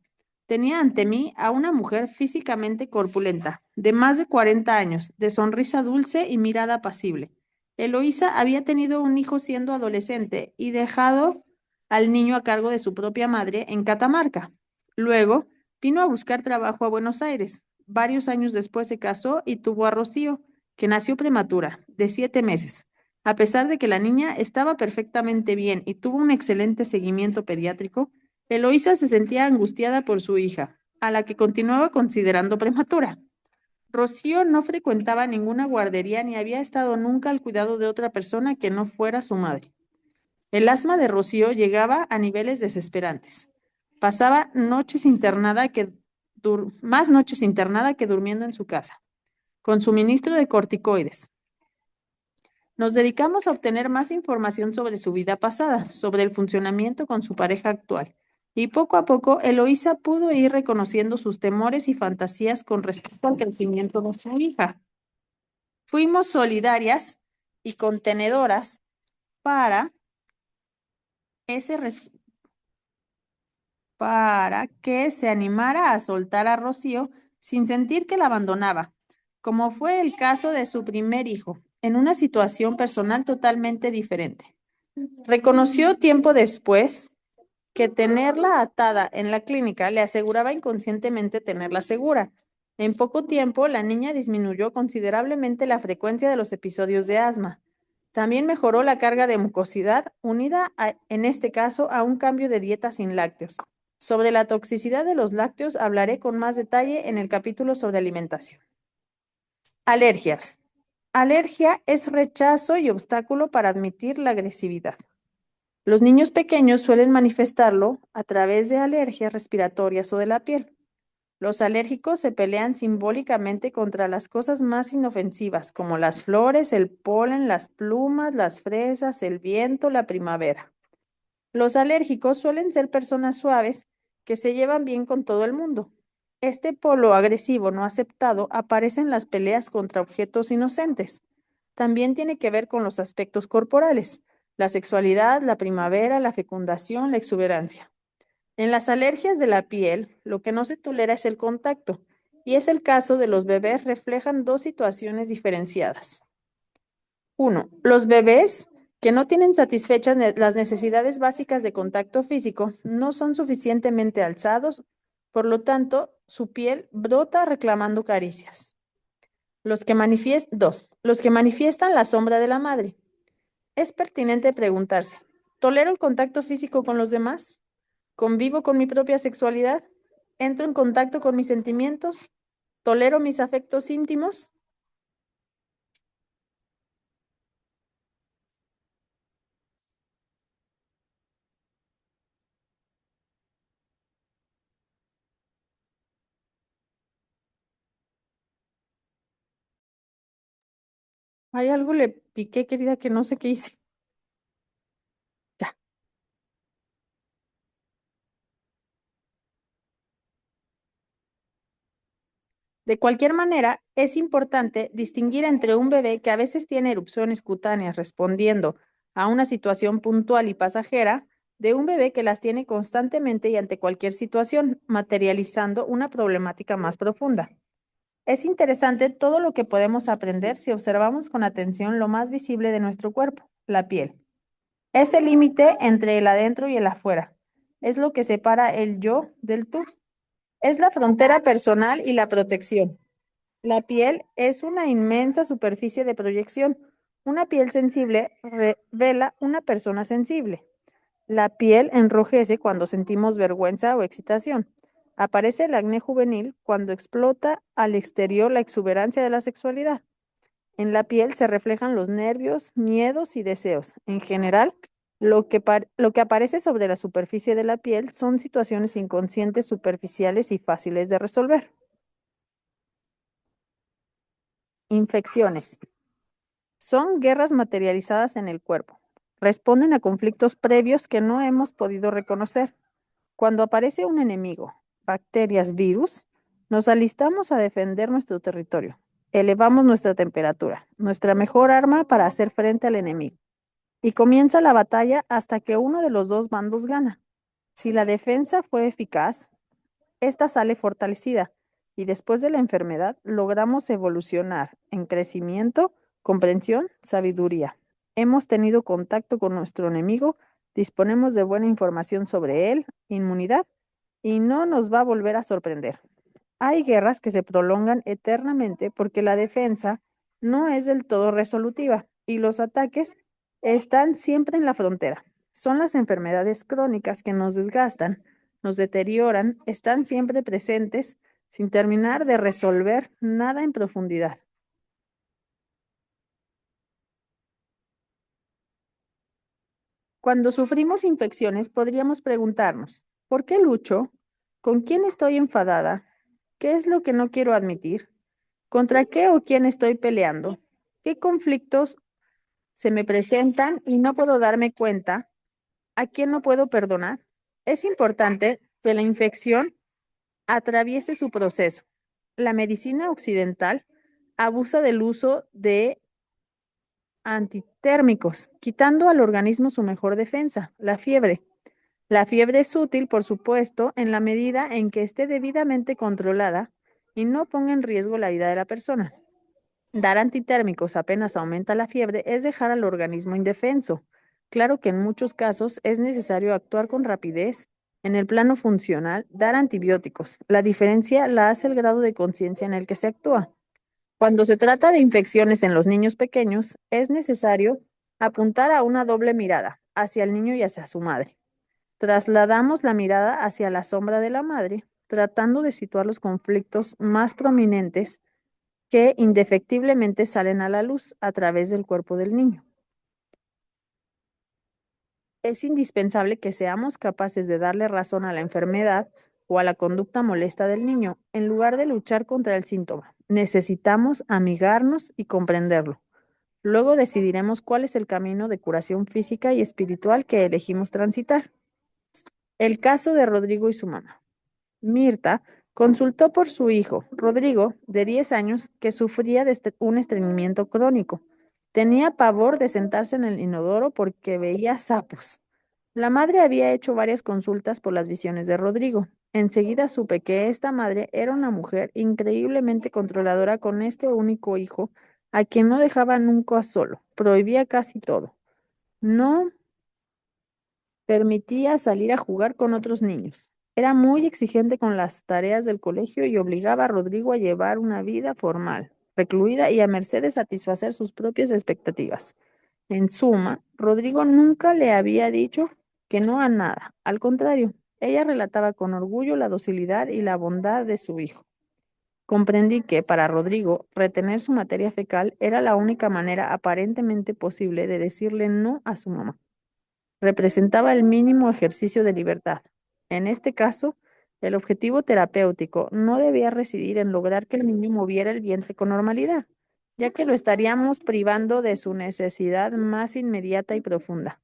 Tenía ante mí a una mujer físicamente corpulenta, de más de 40 años, de sonrisa dulce y mirada apacible. Eloísa había tenido un hijo siendo adolescente y dejado al niño a cargo de su propia madre en Catamarca. Luego vino a buscar trabajo a Buenos Aires. Varios años después se casó y tuvo a Rocío, que nació prematura, de 7 meses. A pesar de que la niña estaba perfectamente bien y tuvo un excelente seguimiento pediátrico, Eloísa se sentía angustiada por su hija, a la que continuaba considerando prematura. Rocío no frecuentaba ninguna guardería ni había estado nunca al cuidado de otra persona que no fuera su madre. El asma de Rocío llegaba a niveles desesperantes. Pasaba noches internada más noches internada que durmiendo en su casa, con suministro de corticoides. Nos dedicamos a obtener más información sobre su vida pasada, sobre el funcionamiento con su pareja actual. Y poco a poco, Eloísa pudo ir reconociendo sus temores y fantasías con respecto al crecimiento de su hija. Fuimos solidarias y contenedoras para, para que se animara a soltar a Rocío sin sentir que la abandonaba, como fue el caso de su primer hijo, en una situación personal totalmente diferente. Reconoció tiempo después que tenerla atada en la clínica le aseguraba inconscientemente tenerla segura. En poco tiempo, la niña disminuyó considerablemente la frecuencia de los episodios de asma. También mejoró la carga de mucosidad, en este caso, a un cambio de dieta sin lácteos. Sobre la toxicidad de los lácteos hablaré con más detalle en el capítulo sobre alimentación. Alergias. Alergia es rechazo y obstáculo para admitir la agresividad. Los niños pequeños suelen manifestarlo a través de alergias respiratorias o de la piel. Los alérgicos se pelean simbólicamente contra las cosas más inofensivas, como las flores, el polen, las plumas, las fresas, el viento, la primavera. Los alérgicos suelen ser personas suaves que se llevan bien con todo el mundo. Este polo agresivo no aceptado aparece en las peleas contra objetos inocentes. También tiene que ver con los aspectos corporales, la sexualidad, la primavera, la fecundación, la exuberancia. En las alergias de la piel, lo que no se tolera es el contacto. Y es el caso de los bebés, reflejan dos situaciones diferenciadas. Uno, los bebés que no tienen satisfechas las necesidades básicas de contacto físico no son suficientemente alzados, por lo tanto, su piel brota reclamando caricias. Los que manifiestan la sombra de la madre. Es pertinente preguntarse, ¿tolero el contacto físico con los demás? ¿Convivo con mi propia sexualidad? ¿Entro en contacto con mis sentimientos? ¿Tolero mis afectos íntimos? Hay algo le piqué, querida, que no sé qué hice. Ya. De cualquier manera, es importante distinguir entre un bebé que a veces tiene erupciones cutáneas respondiendo a una situación puntual y pasajera, de un bebé que las tiene constantemente y ante cualquier situación, materializando una problemática más profunda. Es interesante todo lo que podemos aprender si observamos con atención lo más visible de nuestro cuerpo, la piel. Es el límite entre el adentro y el afuera. Es lo que separa el yo del tú. Es la frontera personal y la protección. La piel es una inmensa superficie de proyección. Una piel sensible revela una persona sensible. La piel enrojece cuando sentimos vergüenza o excitación. Aparece el acné juvenil cuando explota al exterior la exuberancia de la sexualidad. En la piel se reflejan los nervios, miedos y deseos. En general, lo que aparece sobre la superficie de la piel son situaciones inconscientes, superficiales y fáciles de resolver. Infecciones. Son guerras materializadas en el cuerpo. Responden a conflictos previos que no hemos podido reconocer. Cuando aparece un enemigo, bacterias, virus, nos alistamos a defender nuestro territorio. Elevamos nuestra temperatura, nuestra mejor arma para hacer frente al enemigo. Y comienza la batalla hasta que uno de los dos bandos gana. Si la defensa fue eficaz, esta sale fortalecida y después de la enfermedad logramos evolucionar en crecimiento, comprensión, sabiduría. Hemos tenido contacto con nuestro enemigo, disponemos de buena información sobre él, inmunidad, y no nos va a volver a sorprender. Hay guerras que se prolongan eternamente porque la defensa no es del todo resolutiva y los ataques están siempre en la frontera. Son las enfermedades crónicas que nos desgastan, nos deterioran, están siempre presentes sin terminar de resolver nada en profundidad. Cuando sufrimos infecciones, podríamos preguntarnos, ¿por qué lucho? ¿Con quién estoy enfadada? ¿Qué es lo que no quiero admitir? ¿Contra qué o quién estoy peleando? ¿Qué conflictos se me presentan y no puedo darme cuenta? ¿A quién no puedo perdonar? Es importante que la infección atraviese su proceso. La medicina occidental abusa del uso de antitérmicos, quitando al organismo su mejor defensa, la fiebre. La fiebre es útil, por supuesto, en la medida en que esté debidamente controlada y no ponga en riesgo la vida de la persona. Dar antitérmicos apenas aumenta la fiebre es dejar al organismo indefenso. Claro que en muchos casos es necesario actuar con rapidez. En el plano funcional, dar antibióticos. La diferencia la hace el grado de conciencia en el que se actúa. Cuando se trata de infecciones en los niños pequeños, es necesario apuntar a una doble mirada, hacia el niño y hacia su madre. Trasladamos la mirada hacia la sombra de la madre, tratando de situar los conflictos más prominentes que indefectiblemente salen a la luz a través del cuerpo del niño. Es indispensable que seamos capaces de darle razón a la enfermedad o a la conducta molesta del niño, en lugar de luchar contra el síntoma. Necesitamos amigarnos y comprenderlo. Luego decidiremos cuál es el camino de curación física y espiritual que elegimos transitar. El caso de Rodrigo y su mamá. Mirta consultó por su hijo, Rodrigo, de 10 años, que sufría de un estreñimiento crónico. Tenía pavor de sentarse en el inodoro porque veía sapos. La madre había hecho varias consultas por las visiones de Rodrigo. Enseguida supe que esta madre era una mujer increíblemente controladora con este único hijo, a quien no dejaba nunca solo, prohibía casi todo. No permitía salir a jugar con otros niños. Era muy exigente con las tareas del colegio y obligaba a Rodrigo a llevar una vida formal, recluida y a merced de satisfacer sus propias expectativas. En suma, Rodrigo nunca le había dicho que no a nada. Al contrario, ella relataba con orgullo la docilidad y la bondad de su hijo. Comprendí que, para Rodrigo, retener su materia fecal era la única manera aparentemente posible de decirle no a su mamá. Representaba el mínimo ejercicio de libertad. En este caso, el objetivo terapéutico no debía residir en lograr que el niño moviera el vientre con normalidad, ya que lo estaríamos privando de su necesidad más inmediata y profunda,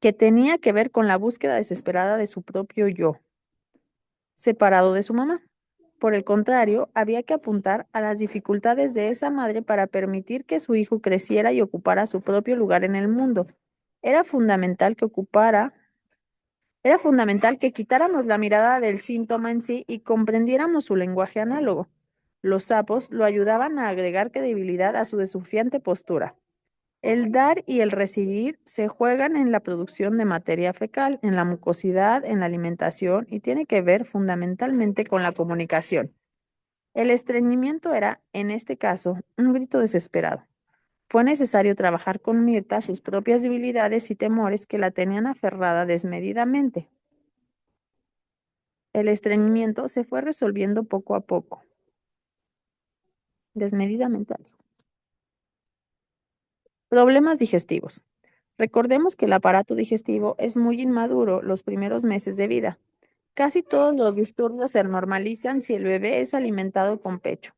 que tenía que ver con la búsqueda desesperada de su propio yo, separado de su mamá. Por el contrario, había que apuntar a las dificultades de esa madre para permitir que su hijo creciera y ocupara su propio lugar en el mundo. Era fundamental que ocupara Era fundamental que quitáramos la mirada del síntoma en sí y comprendiéramos su lenguaje análogo. Los sapos lo ayudaban a agregar credibilidad a su desafiante postura. El dar y el recibir se juegan en la producción de materia fecal, en la mucosidad, en la alimentación y tiene que ver fundamentalmente con la comunicación. El estreñimiento era, en este caso, un grito desesperado. Fue necesario trabajar con Mirta sus propias debilidades y temores que la tenían aferrada desmedidamente. El estreñimiento se fue resolviendo poco a poco, desmedidamente. Problemas digestivos. Recordemos que el aparato digestivo es muy inmaduro los primeros meses de vida. Casi todos los disturbios se normalizan si el bebé es alimentado con pecho.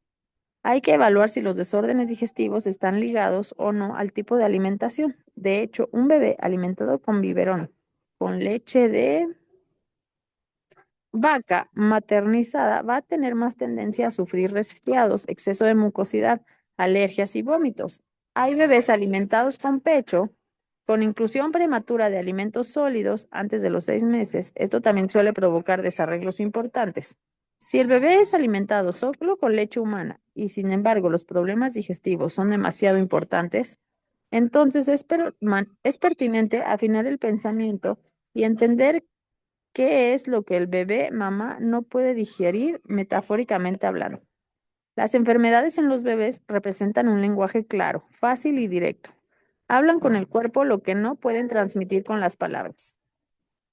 Hay que evaluar si los desórdenes digestivos están ligados o no al tipo de alimentación. De hecho, un bebé alimentado con biberón, con leche de vaca maternizada va a tener más tendencia a sufrir resfriados, exceso de mucosidad, alergias y vómitos. Hay bebés alimentados con pecho, con inclusión prematura de alimentos sólidos antes de los 6 meses. Esto también suele provocar desarreglos importantes. Si el bebé es alimentado solo con leche humana y sin embargo los problemas digestivos son demasiado importantes, entonces es pertinente afinar el pensamiento y entender ¿qué es lo que el bebé mamá no puede digerir metafóricamente hablando? Las enfermedades en los bebés representan un lenguaje claro, fácil y directo. Hablan con el cuerpo lo que no pueden transmitir con las palabras.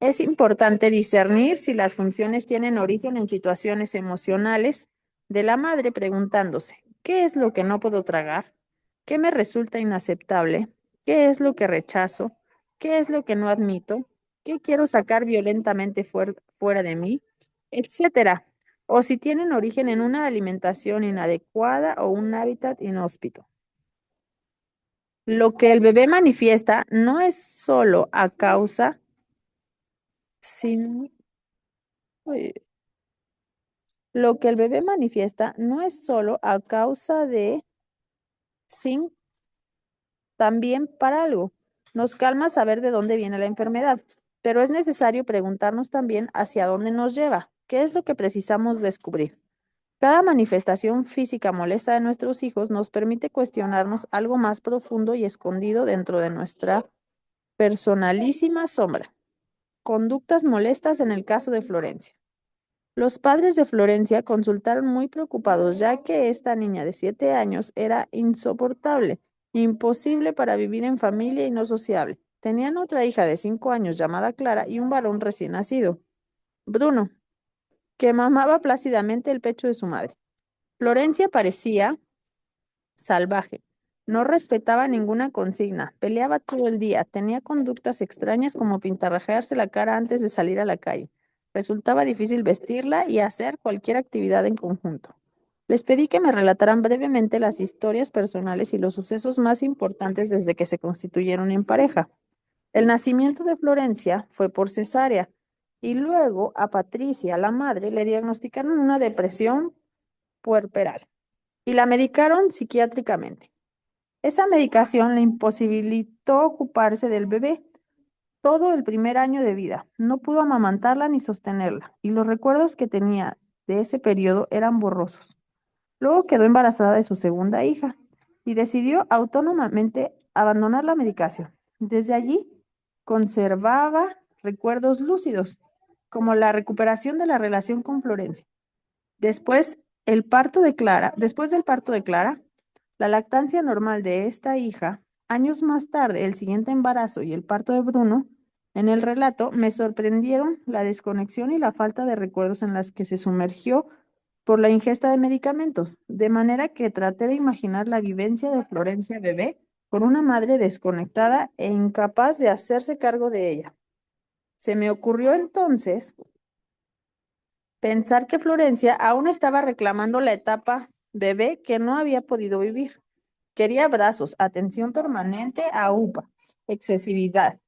Es importante discernir si las funciones tienen origen en situaciones emocionales de la madre preguntándose, ¿qué es lo que no puedo tragar? ¿Qué me resulta inaceptable? ¿Qué es lo que rechazo? ¿Qué es lo que no admito? ¿Qué quiero sacar violentamente fuera de mí? Etcétera. O si tienen origen en una alimentación inadecuada o un hábitat inhóspito. Lo que el bebé manifiesta no es solo a causa, sino lo que el bebé manifiesta no es solo a causa de, sin también para algo. Nos calma saber de dónde viene la enfermedad, pero es necesario preguntarnos también hacia dónde nos lleva, qué es lo que precisamos descubrir. Cada manifestación física molesta de nuestros hijos nos permite cuestionarnos algo más profundo y escondido dentro de nuestra personalísima sombra. Conductas molestas en el caso de Florencia. Los padres de Florencia consultaron muy preocupados, ya que esta niña de 7 años era insoportable, imposible para vivir en familia y no sociable. Tenían otra hija de 5 años llamada Clara y un varón recién nacido, Bruno, que mamaba plácidamente el pecho de su madre. Florencia parecía salvaje. No respetaba ninguna consigna, peleaba todo el día, tenía conductas extrañas como pintarrajearse la cara antes de salir a la calle. Resultaba difícil vestirla y hacer cualquier actividad en conjunto. Les pedí que me relataran brevemente las historias personales y los sucesos más importantes desde que se constituyeron en pareja. El nacimiento de Florencia fue por cesárea y luego a Patricia, la madre, le diagnosticaron una depresión puerperal y la medicaron psiquiátricamente. Esa medicación le imposibilitó ocuparse del bebé. todo el primer año de vida. No pudo amamantarla ni sostenerla, y los recuerdos que tenía de ese periodo eran borrosos. Luego quedó embarazada de su segunda hija y decidió autónomamente abandonar la medicación. Desde allí conservaba recuerdos lúcidos, como la recuperación de la relación con Florencia. Después del parto de Clara, la lactancia normal de esta hija, años más tarde, el siguiente embarazo y el parto de Bruno, en el relato me sorprendieron la desconexión y la falta de recuerdos en las que se sumergió por la ingesta de medicamentos, de manera que traté de imaginar la vivencia de Florencia bebé con una madre desconectada e incapaz de hacerse cargo de ella. Se me ocurrió entonces pensar que Florencia aún estaba reclamando la etapa bebé que no había podido vivir. Quería abrazos, atención permanente a UPA, excesividad.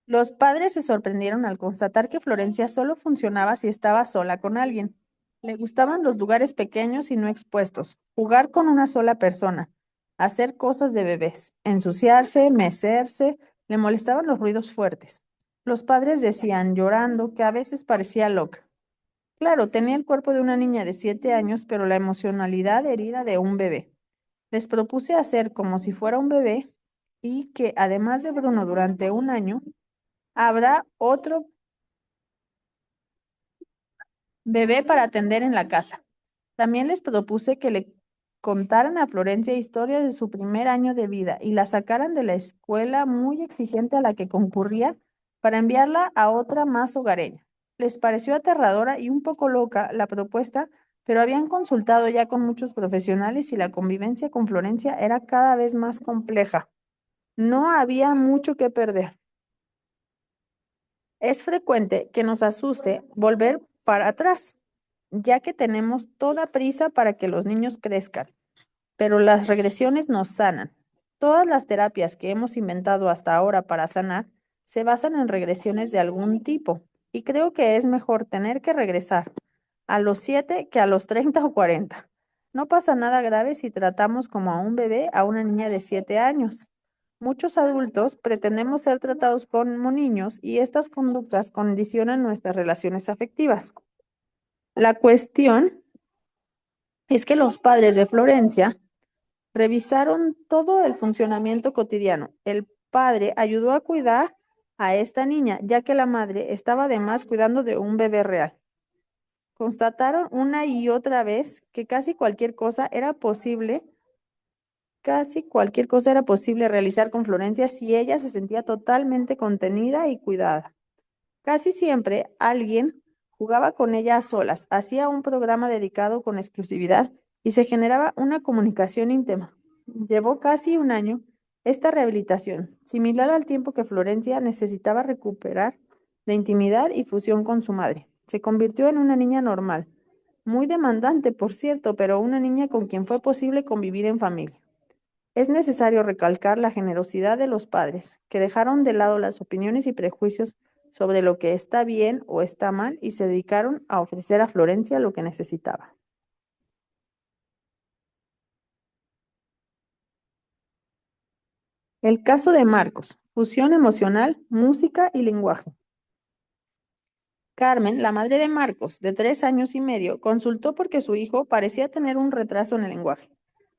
Los padres se sorprendieron al constatar que Florencia solo funcionaba si estaba sola con alguien. Le gustaban los lugares pequeños y no expuestos, jugar con una sola persona, hacer cosas de bebés, ensuciarse, mecerse, le molestaban los ruidos fuertes. Los padres decían, llorando, que a veces parecía loca. Claro, tenía el cuerpo de una niña de 7 años, pero la emocionalidad herida de un bebé. Les propuse hacer como si fuera un bebé y que además de Bruno durante un año, habrá otro bebé para atender en la casa. También les propuse que le contaran a Florencia historias de su primer año de vida y la sacaran de la escuela muy exigente a la que concurría para enviarla a otra más hogareña. Les pareció aterradora y un poco loca la propuesta, pero habían consultado ya con muchos profesionales y la convivencia con Florencia era cada vez más compleja. No había mucho que perder. Es frecuente que nos asuste volver para atrás, ya que tenemos toda prisa para que los niños crezcan, pero las regresiones nos sanan. Todas las terapias que hemos inventado hasta ahora para sanar se basan en regresiones de algún tipo, y creo que es mejor tener que regresar a los 7 que a los 30 o 40. No pasa nada grave si tratamos como a un bebé a una niña de 7 años. Muchos adultos pretendemos ser tratados como niños y estas conductas condicionan nuestras relaciones afectivas. La cuestión es que los padres de Florencia revisaron todo el funcionamiento cotidiano. El padre ayudó a cuidar a esta niña, ya que la madre estaba además cuidando de un bebé real. Constataron una y otra vez que casi cualquier cosa era posible realizar con Florencia si ella se sentía totalmente contenida y cuidada. Casi siempre alguien jugaba con ella a solas, hacía un programa dedicado con exclusividad y se generaba una comunicación íntima. Llevó casi un año esta rehabilitación, similar al tiempo que Florencia necesitaba recuperar de intimidad y fusión con su madre. Se convirtió en una niña normal, muy demandante, por cierto, pero una niña con quien fue posible convivir en familia. Es necesario recalcar la generosidad de los padres, que dejaron de lado las opiniones y prejuicios sobre lo que está bien o está mal y se dedicaron a ofrecer a Florencia lo que necesitaba. El caso de Marcos, fusión emocional, música y lenguaje. Carmen, la madre de Marcos, de 3 años y medio, consultó porque su hijo parecía tener un retraso en el lenguaje.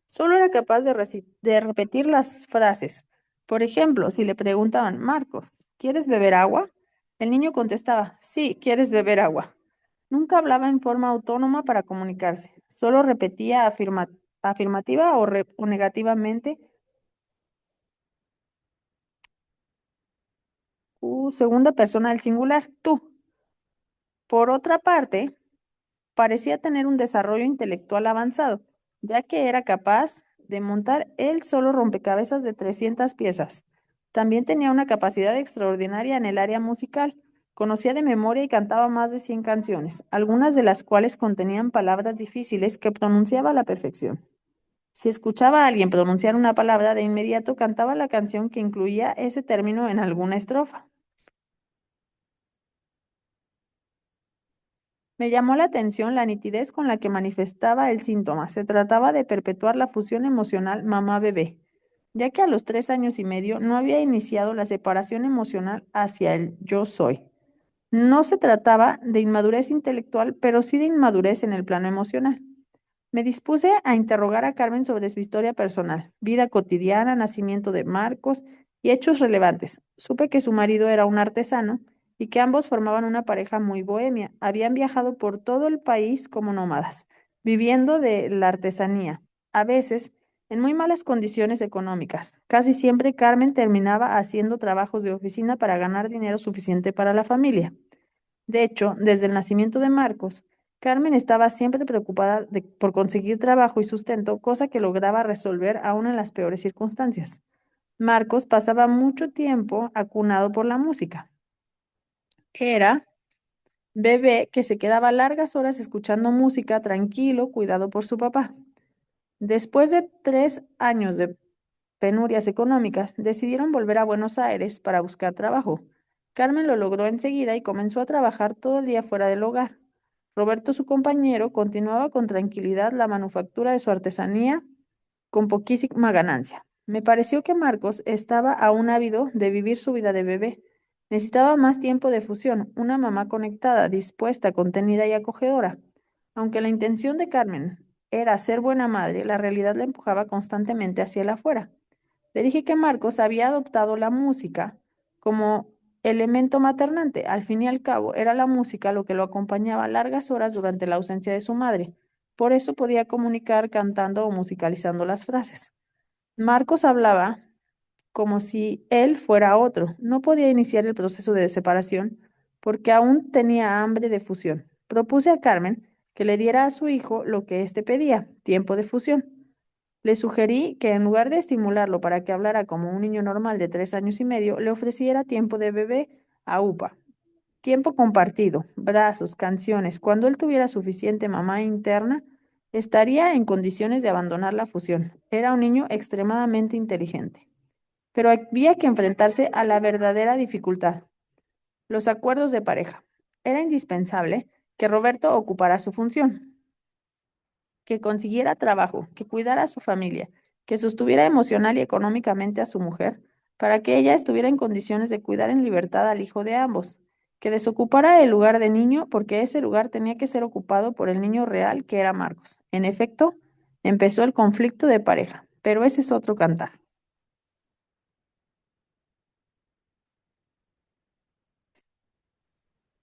Solo era capaz de repetir las frases. Por ejemplo, si le preguntaban, Marcos, ¿quieres beber agua? El niño contestaba, sí, ¿quieres beber agua? Nunca hablaba en forma autónoma para comunicarse. Solo repetía afirmativa o negativamente segunda persona del singular, tú. Por otra parte, parecía tener un desarrollo intelectual avanzado, ya que era capaz de montar él solo rompecabezas de 300 piezas. También tenía una capacidad extraordinaria en el área musical. Conocía de memoria y cantaba más de 100 canciones, algunas de las cuales contenían palabras difíciles que pronunciaba a la perfección. Si escuchaba a alguien pronunciar una palabra, de inmediato cantaba la canción que incluía ese término en alguna estrofa. Me llamó la atención la nitidez con la que manifestaba el síntoma. Se trataba de perpetuar la fusión emocional mamá-bebé. ya que a los 3 años y medio no había iniciado la separación emocional hacia el yo soy. No se trataba de inmadurez intelectual, pero sí de inmadurez en el plano emocional. Me dispuse a interrogar a Carmen sobre su historia personal, vida cotidiana, nacimiento de Marcos y hechos relevantes. Supe que su marido era un artesano y que ambos formaban una pareja muy bohemia. Habían viajado por todo el país como nómadas, viviendo de la artesanía, a veces en muy malas condiciones económicas. Casi siempre Carmen terminaba haciendo trabajos de oficina para ganar dinero suficiente para la familia. De hecho, desde el nacimiento de Marcos, Carmen estaba siempre preocupada por conseguir trabajo y sustento, cosa que lograba resolver aún en las peores circunstancias. Marcos pasaba mucho tiempo acunado por la música. Era bebé que se quedaba largas horas escuchando música tranquilo, cuidado por su papá. Después de 3 años de penurias económicas, decidieron volver a Buenos Aires para buscar trabajo. Carmen lo logró enseguida y comenzó a trabajar todo el día fuera del hogar. Roberto, su compañero, continuaba con tranquilidad la manufactura de su artesanía con poquísima ganancia. Me pareció que Marcos estaba aún ávido de vivir su vida de bebé. Necesitaba más tiempo de fusión, una mamá conectada, dispuesta, contenida y acogedora. Aunque la intención de Carmen era ser buena madre, la realidad la empujaba constantemente hacia el afuera. Le dije que Marcos había adoptado la música como elemento maternante. Al fin y al cabo, era la música lo que lo acompañaba largas horas durante la ausencia de su madre. Por eso podía comunicar cantando o musicalizando las frases. Marcos hablaba como si él fuera otro. No podía iniciar el proceso de separación porque aún tenía hambre de fusión. Propuse a Carmen que le diera a su hijo lo que éste pedía, tiempo de fusión. Le sugerí que en lugar de estimularlo para que hablara como un niño normal de 3 años y medio, le ofreciera tiempo de bebé a UPA. Tiempo compartido, brazos, canciones. Cuando él tuviera suficiente mamá interna, estaría en condiciones de abandonar la fusión. Era un niño extremadamente inteligente. Pero había que enfrentarse a la verdadera dificultad, los acuerdos de pareja. Era indispensable que Roberto ocupara su función, que consiguiera trabajo, que cuidara a su familia, que sostuviera emocional y económicamente a su mujer, para que ella estuviera en condiciones de cuidar en libertad al hijo de ambos, que desocupara el lugar de niño porque ese lugar tenía que ser ocupado por el niño real que era Marcos. En efecto, empezó el conflicto de pareja, pero ese es otro cantar.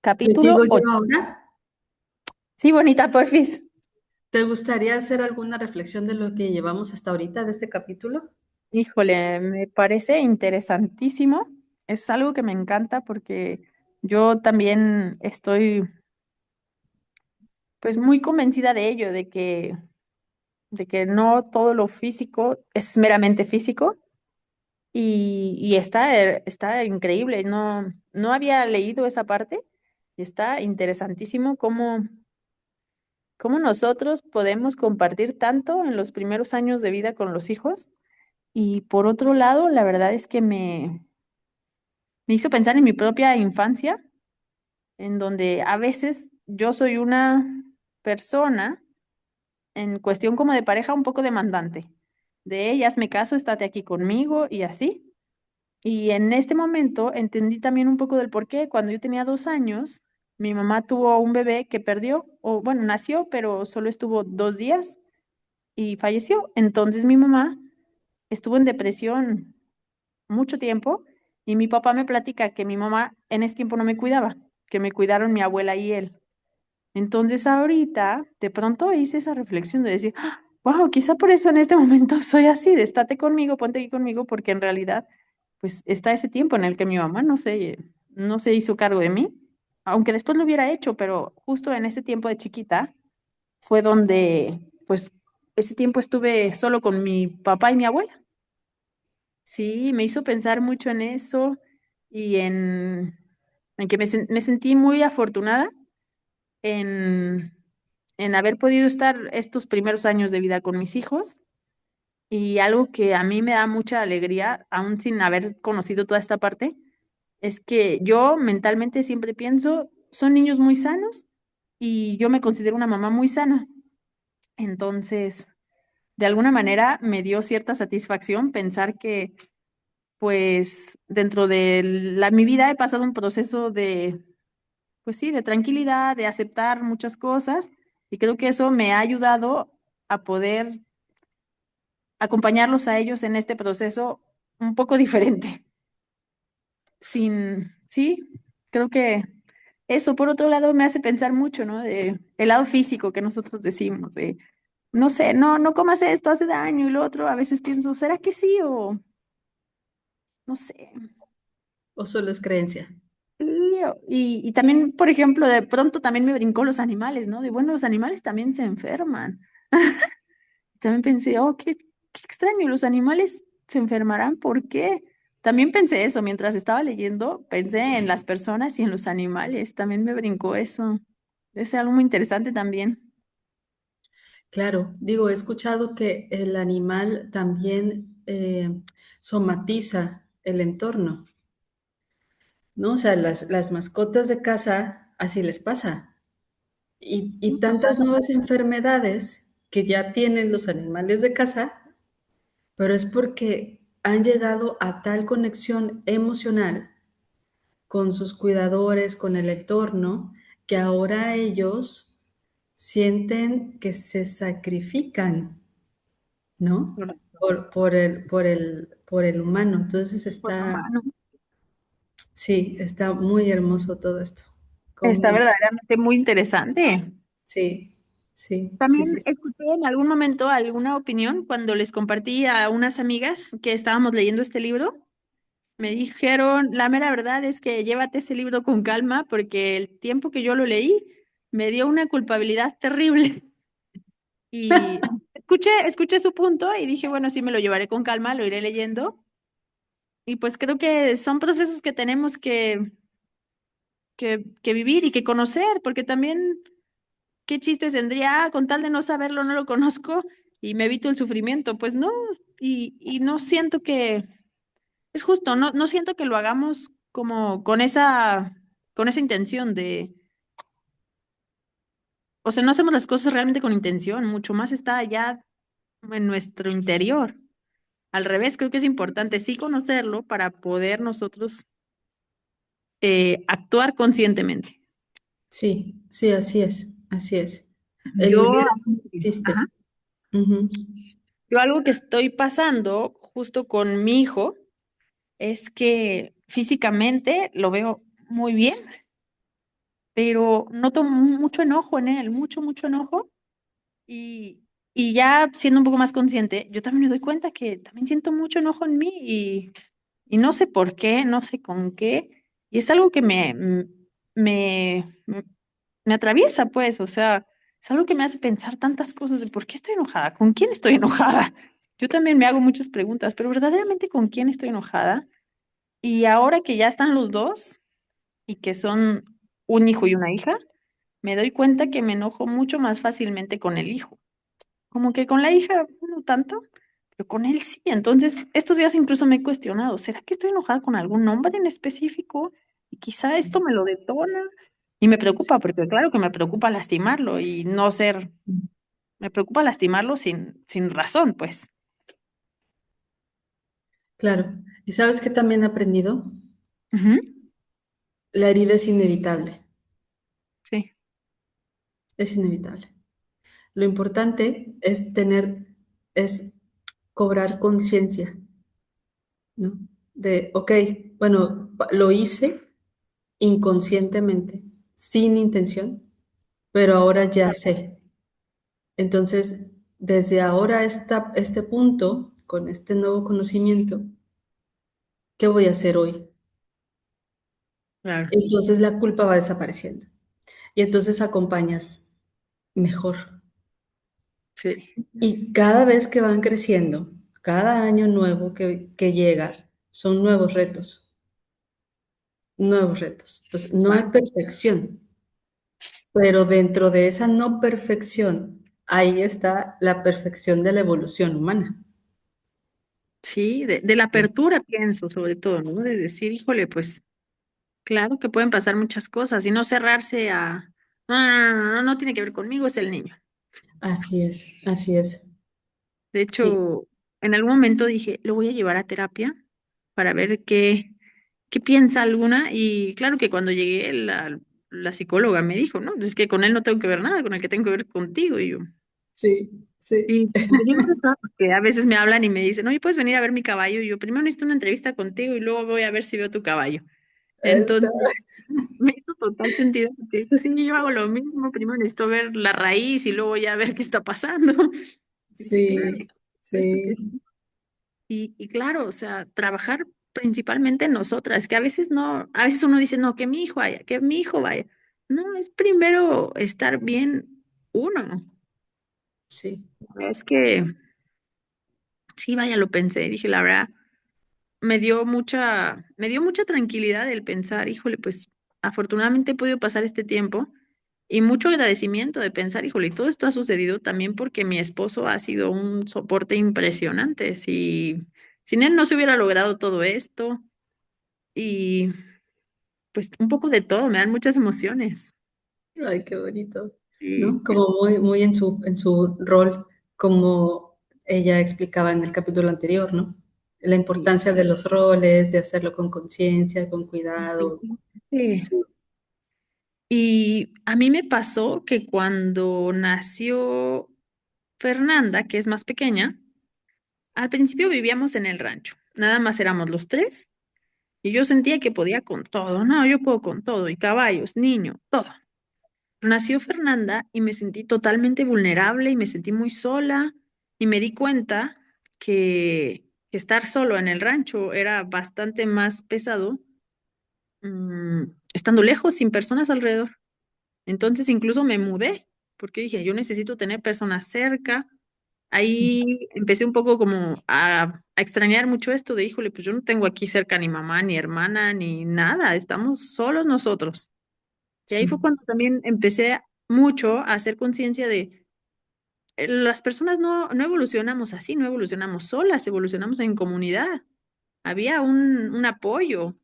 ¿Le Capítulo sigo yo 8. ahora? Sí, bonita, porfis. ¿Te gustaría hacer alguna reflexión de lo que llevamos hasta ahorita de este capítulo? Híjole, me parece interesantísimo. Es algo que me encanta porque yo también estoy pues muy convencida de ello, de que no todo lo físico es meramente físico y está increíble. No, no había leído esa parte. Está interesantísimo cómo nosotros podemos compartir tanto en los primeros años de vida con los hijos. Y por otro lado, la verdad es que me hizo pensar en mi propia infancia, en donde a veces yo soy una persona en cuestión como de pareja un poco demandante. De ellas me caso, estate aquí conmigo y así. Y en este momento entendí también un poco del por qué. Cuando yo tenía 2 años, mi mamá tuvo un bebé que perdió, o bueno, nació, pero solo estuvo 2 días y falleció. Entonces mi mamá estuvo en depresión mucho tiempo y mi papá me platica que mi mamá en ese tiempo no me cuidaba, que me cuidaron mi abuela y él. Entonces ahorita de pronto hice esa reflexión de decir, wow, quizá por eso en este momento soy así, de estate conmigo, ponte aquí conmigo, porque en realidad pues está ese tiempo en el que mi mamá no se hizo cargo de mí, aunque después lo hubiera hecho, pero justo en ese tiempo de chiquita fue donde pues ese tiempo estuve solo con mi papá y mi abuela. Sí, me hizo pensar mucho en eso y en que me sentí muy afortunada en, en haber podido estar estos primeros años de vida con mis hijos y algo que a mí me da mucha alegría, aún sin haber conocido toda esta parte, es que yo mentalmente siempre pienso, son niños muy sanos y yo me considero una mamá muy sana. Entonces, de alguna manera me dio cierta satisfacción pensar que, pues, dentro de mi vida he pasado un proceso de, pues sí, de tranquilidad, de aceptar muchas cosas, y creo que eso me ha ayudado a poder acompañarlos a ellos en este proceso un poco diferente. Sí, creo que eso, por otro lado, me hace pensar mucho, ¿no? De el lado físico que nosotros decimos, de, no sé, no comas esto, hace daño, y lo otro, a veces pienso, ¿será que sí o no sé? ¿O solo es creencia? Y también, por ejemplo, de pronto también me brincó los animales, ¿no? De, bueno, los animales también se enferman. También pensé, oh, qué extraño, los animales se enfermarán, ¿por qué? También pensé eso mientras estaba leyendo, pensé en las personas y en los animales, también me brincó eso. Es algo muy interesante también. Claro, digo, he escuchado que el animal también somatiza el entorno, ¿no? O sea, las mascotas de casa así les pasa. Y Sí, tantas totalmente. nuevas enfermedades que ya tienen los animales de casa, pero es porque han llegado a tal conexión emocional con sus cuidadores, con el entorno, que ahora ellos sienten que se sacrifican, ¿no? Correcto. Por el humano. Entonces Por lo está, humano. sí, está muy hermoso todo esto. Está Como, verdaderamente muy interesante. sí, sí, sí, También sí, sí. escuché en algún momento alguna opinión cuando les compartí a unas amigas que estábamos leyendo este libro. Me dijeron, la mera verdad es que llévate ese libro con calma porque el tiempo que yo lo leí me dio una culpabilidad terrible. Y escuché su punto y dije, bueno, sí me lo llevaré con calma, lo iré leyendo. Y pues creo que son procesos que tenemos que vivir y que conocer, porque también, ¿qué chistes tendría? Con tal de no saberlo, no lo conozco y me evito el sufrimiento. Pues no, y no siento que, es justo, no siento que lo hagamos como con esa intención de, o sea, no hacemos las cosas realmente con intención, mucho más está allá en nuestro interior. Al revés, creo que es importante sí conocerlo para poder nosotros actuar conscientemente. Sí, sí, así es, así es. El Yo, libido existe. ajá, Ujú. yo algo que estoy pasando justo con mi hijo es que físicamente lo veo muy bien, pero noto mucho enojo en él, mucho enojo. Y, y ya siendo un poco más consciente, yo también me doy cuenta que también siento mucho enojo en mí y no sé por qué, no sé con qué. Y es algo que me, me atraviesa, pues, o sea, es algo que me hace pensar tantas cosas de por qué estoy enojada, con quién estoy enojada. Yo también me hago muchas preguntas, pero verdaderamente con quién estoy enojada. Y ahora que ya están los dos y que son un hijo y una hija, me doy cuenta que me enojo mucho más fácilmente con el hijo. Como que con la hija no tanto, pero con él sí. Entonces, estos días incluso me he cuestionado, ¿será que estoy enojada con algún hombre en específico? Y quizá esto Sí, me lo detona. Y me sí. preocupa, porque claro que me preocupa lastimarlo y no ser, me preocupa lastimarlo sin razón, pues. Claro. ¿Y sabes qué también he aprendido? Ujú. La herida es inevitable, Sí, es inevitable. Lo importante es cobrar conciencia, ¿no? De, ok, bueno, lo hice inconscientemente, sin intención, pero ahora ya sé. Entonces, desde ahora este punto, con este nuevo conocimiento, ¿qué voy a hacer hoy? claro. Entonces la culpa va desapareciendo y entonces acompañas mejor. Sí, Y cada vez que van creciendo, cada año nuevo que llega, son nuevos retos, nuevos retos. Entonces, no hay wow. perfección, pero dentro de esa no perfección, ahí está la perfección de la evolución humana. Sí, de la apertura pienso sobre todo, ¿no? De decir, híjole, pues claro que pueden pasar muchas cosas y no cerrarse a, no tiene que ver conmigo, es el niño. Así es, así es. De sí, hecho, en algún momento dije, lo voy a llevar a terapia para ver qué piensa alguna. Y claro que cuando llegué, la psicóloga me dijo, no, es que con él no tengo que ver nada, con el que tengo que ver contigo. Y yo, sí, sí. y me dio risa porque a veces me hablan y me dicen, oye, ¿puedes venir a ver mi caballo? Y yo, primero necesito una entrevista contigo y luego voy a ver si veo tu caballo. Está, Entonces, me hizo total sentido porque sí, yo hago lo mismo, primero necesito ver la raíz y luego ya ver qué está pasando. Y dije, claro, sí, esto que sí, sí. Y claro, o sea, trabajar principalmente en nosotras, que a veces no, a veces uno dice, no, que mi hijo vaya, que mi hijo vaya. No, es primero estar bien uno. sí. Es que sí, vaya, lo pensé, dije, la verdad, me dio mucha tranquilidad el pensar, híjole, pues afortunadamente he podido pasar este tiempo y mucho agradecimiento de pensar, híjole, y todo esto ha sucedido también porque mi esposo ha sido un soporte impresionante. Si sin él no se hubiera logrado todo esto y pues un poco de todo, me dan muchas emociones. Ay, qué bonito, Y ¿no? Como muy, muy en su rol, como ella explicaba en el capítulo anterior, ¿no? La sí, importancia de los roles, de hacerlo con conciencia, con cuidado. sí. Sí. Y a mí me pasó que cuando nació Fernanda, que es más pequeña, al principio vivíamos en el rancho, nada más éramos los tres y yo sentía que podía con todo, no, yo puedo con todo, y caballos, niño, todo. Nació Fernanda y me sentí totalmente vulnerable y me sentí muy sola y me di cuenta que estar solo en el rancho era bastante más pesado, estando lejos, sin personas alrededor. Entonces incluso me mudé porque dije, yo necesito tener personas cerca. Ahí empecé un poco como a extrañar mucho esto de, híjole, pues yo no tengo aquí cerca ni mamá, ni hermana, ni nada, estamos solos nosotros. Y ahí fue Sí, cuando también empecé mucho a hacer conciencia de las personas no evolucionamos así, no evolucionamos solas, evolucionamos en comunidad. Había un apoyo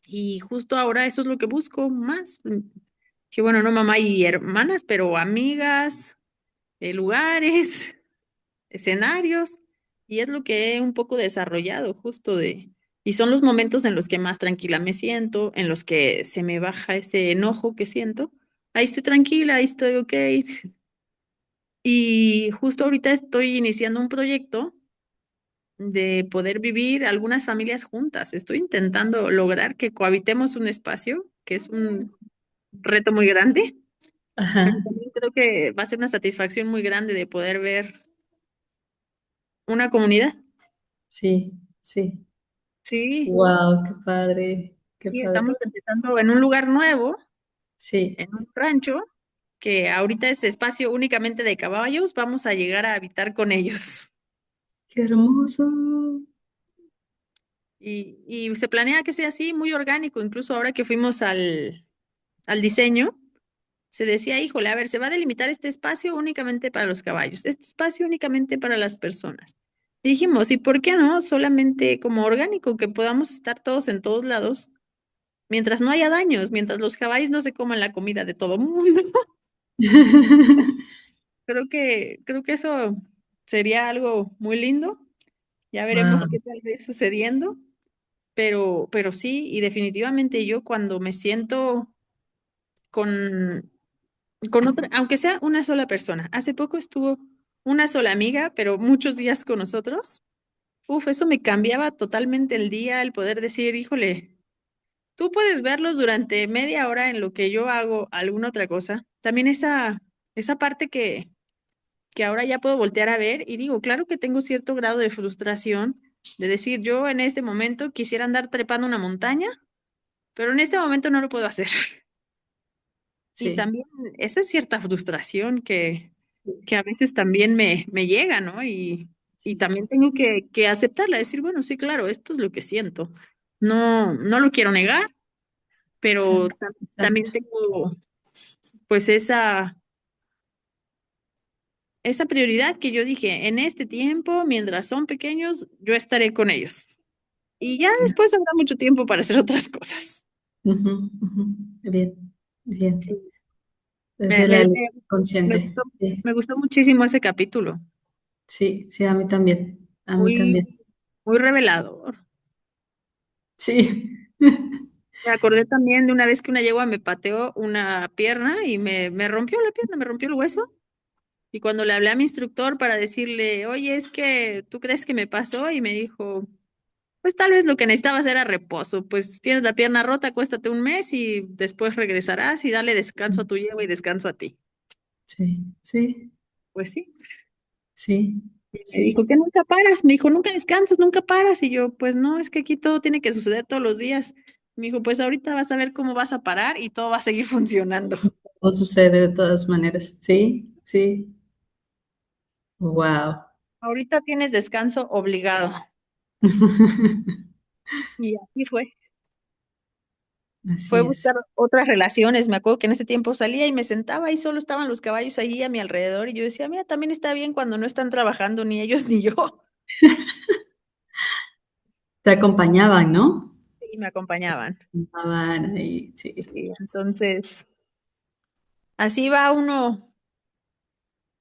y justo ahora eso es lo que busco más. Que bueno, no mamá y hermanas, pero amigas, lugares, escenarios, y es lo que he un poco desarrollado justo y son los momentos en los que más tranquila me siento, en los que se me baja ese enojo que siento. Ahí estoy tranquila, ahí estoy ok. Y justo ahorita estoy iniciando un proyecto de poder vivir algunas familias juntas. Estoy intentando lograr que cohabitemos un espacio, que es un reto muy grande, pero ajá, también creo que va a ser una satisfacción muy grande de poder ver una comunidad. sí, sí. Sí, Wow, qué padre, qué y padre. estamos empezando en un lugar nuevo, Sí, en un rancho, que ahorita es espacio únicamente de caballos, vamos a llegar a habitar con ellos. qué hermoso. Y se planea que sea así, muy orgánico, incluso ahora que fuimos al diseño, se decía, híjole, a ver, se va a delimitar este espacio únicamente para los caballos, este espacio únicamente para las personas. Y dijimos, ¿y por qué no? Solamente como orgánico, que podamos estar todos en todos lados, mientras no haya daños, mientras los caballos no se coman la comida de todo mundo. Creo que eso sería algo muy lindo. Ya veremos Wow, qué tal va sucediendo, pero sí, y definitivamente yo cuando me siento con, con otra, aunque sea una sola persona, hace poco estuvo una sola amiga, pero muchos días con nosotros. Uf, eso me cambiaba totalmente el día, el poder decir, híjole, tú puedes verlos durante media hora en lo que yo hago alguna otra cosa. También esa parte que ahora ya puedo voltear a ver y digo, claro que tengo cierto grado de frustración de decir, yo en este momento quisiera andar trepando una montaña, pero en este momento no lo puedo hacer. Y sí, también esa es cierta frustración que a veces también me llega, ¿no? Y sí, también tengo que aceptarla, decir, bueno, sí, claro, esto es lo que siento. No lo quiero negar, pero exacto, también exacto. tengo pues esa prioridad que yo dije, en este tiempo, mientras son pequeños, yo estaré con ellos. Y ya después habrá mucho tiempo para hacer otras cosas. Ujú, ujú. Bien, bien. Sí. Desde Me, la me, luz me, me consciente. gustó, Sí, me gustó muchísimo ese capítulo. Sí, sí, a mí también, a mí muy, también. muy revelador. Sí, Me acordé también de una vez que una yegua me pateó una pierna y me rompió la pierna, me rompió el hueso. Y cuando le hablé a mi instructor para decirle, oye, es que tú crees que me pasó, y me dijo, pues tal vez lo que necesitabas era reposo, pues tienes la pierna rota, acuéstate un mes y después regresarás y dale descanso a tu yegua y descanso a ti. sí, sí, Pues sí. sí, Y me dijo sí, que nunca paras, me dijo, nunca descansas, nunca paras. Y yo, pues no, es que aquí todo tiene que suceder todos los días. Me dijo, pues ahorita vas a ver cómo vas a parar y todo va a seguir funcionando. o sucede de todas maneras. Sí, sí, wow. Ahorita tienes descanso obligado. Y así fue. Fue Así buscar es. otras relaciones. Me acuerdo que en ese tiempo salía y me sentaba y solo estaban los caballos allí a mi alrededor. Y yo decía, mira, también está bien cuando no están trabajando ni ellos ni yo. Te acompañaban, ¿no? Y me acompañaban. Acompañaban ahí, sí, Y entonces, así va uno,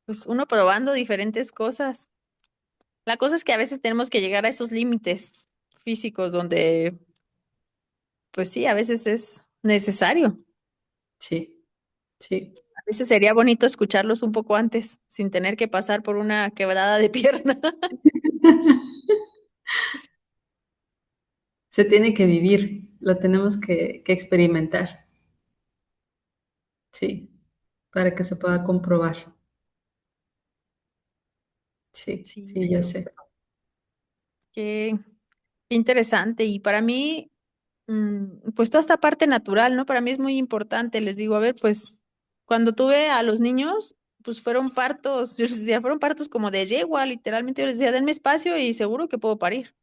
pues uno probando diferentes cosas. La cosa es que a veces tenemos que llegar a esos límites físicos donde, pues sí, a veces es necesario. sí, sí. A veces sería bonito escucharlos un poco antes, sin tener que pasar por una quebrada de pierna. Se tiene que vivir, lo tenemos que experimentar, sí, para que se pueda comprobar. Sí, Sí, sí, yo sé. qué, qué interesante. Y para mí, pues toda esta parte natural, ¿no? Para mí es muy importante. Les digo, a ver, pues cuando tuve a los niños, pues fueron partos, yo les decía, fueron partos como de yegua, literalmente yo les decía, denme espacio y seguro que puedo parir.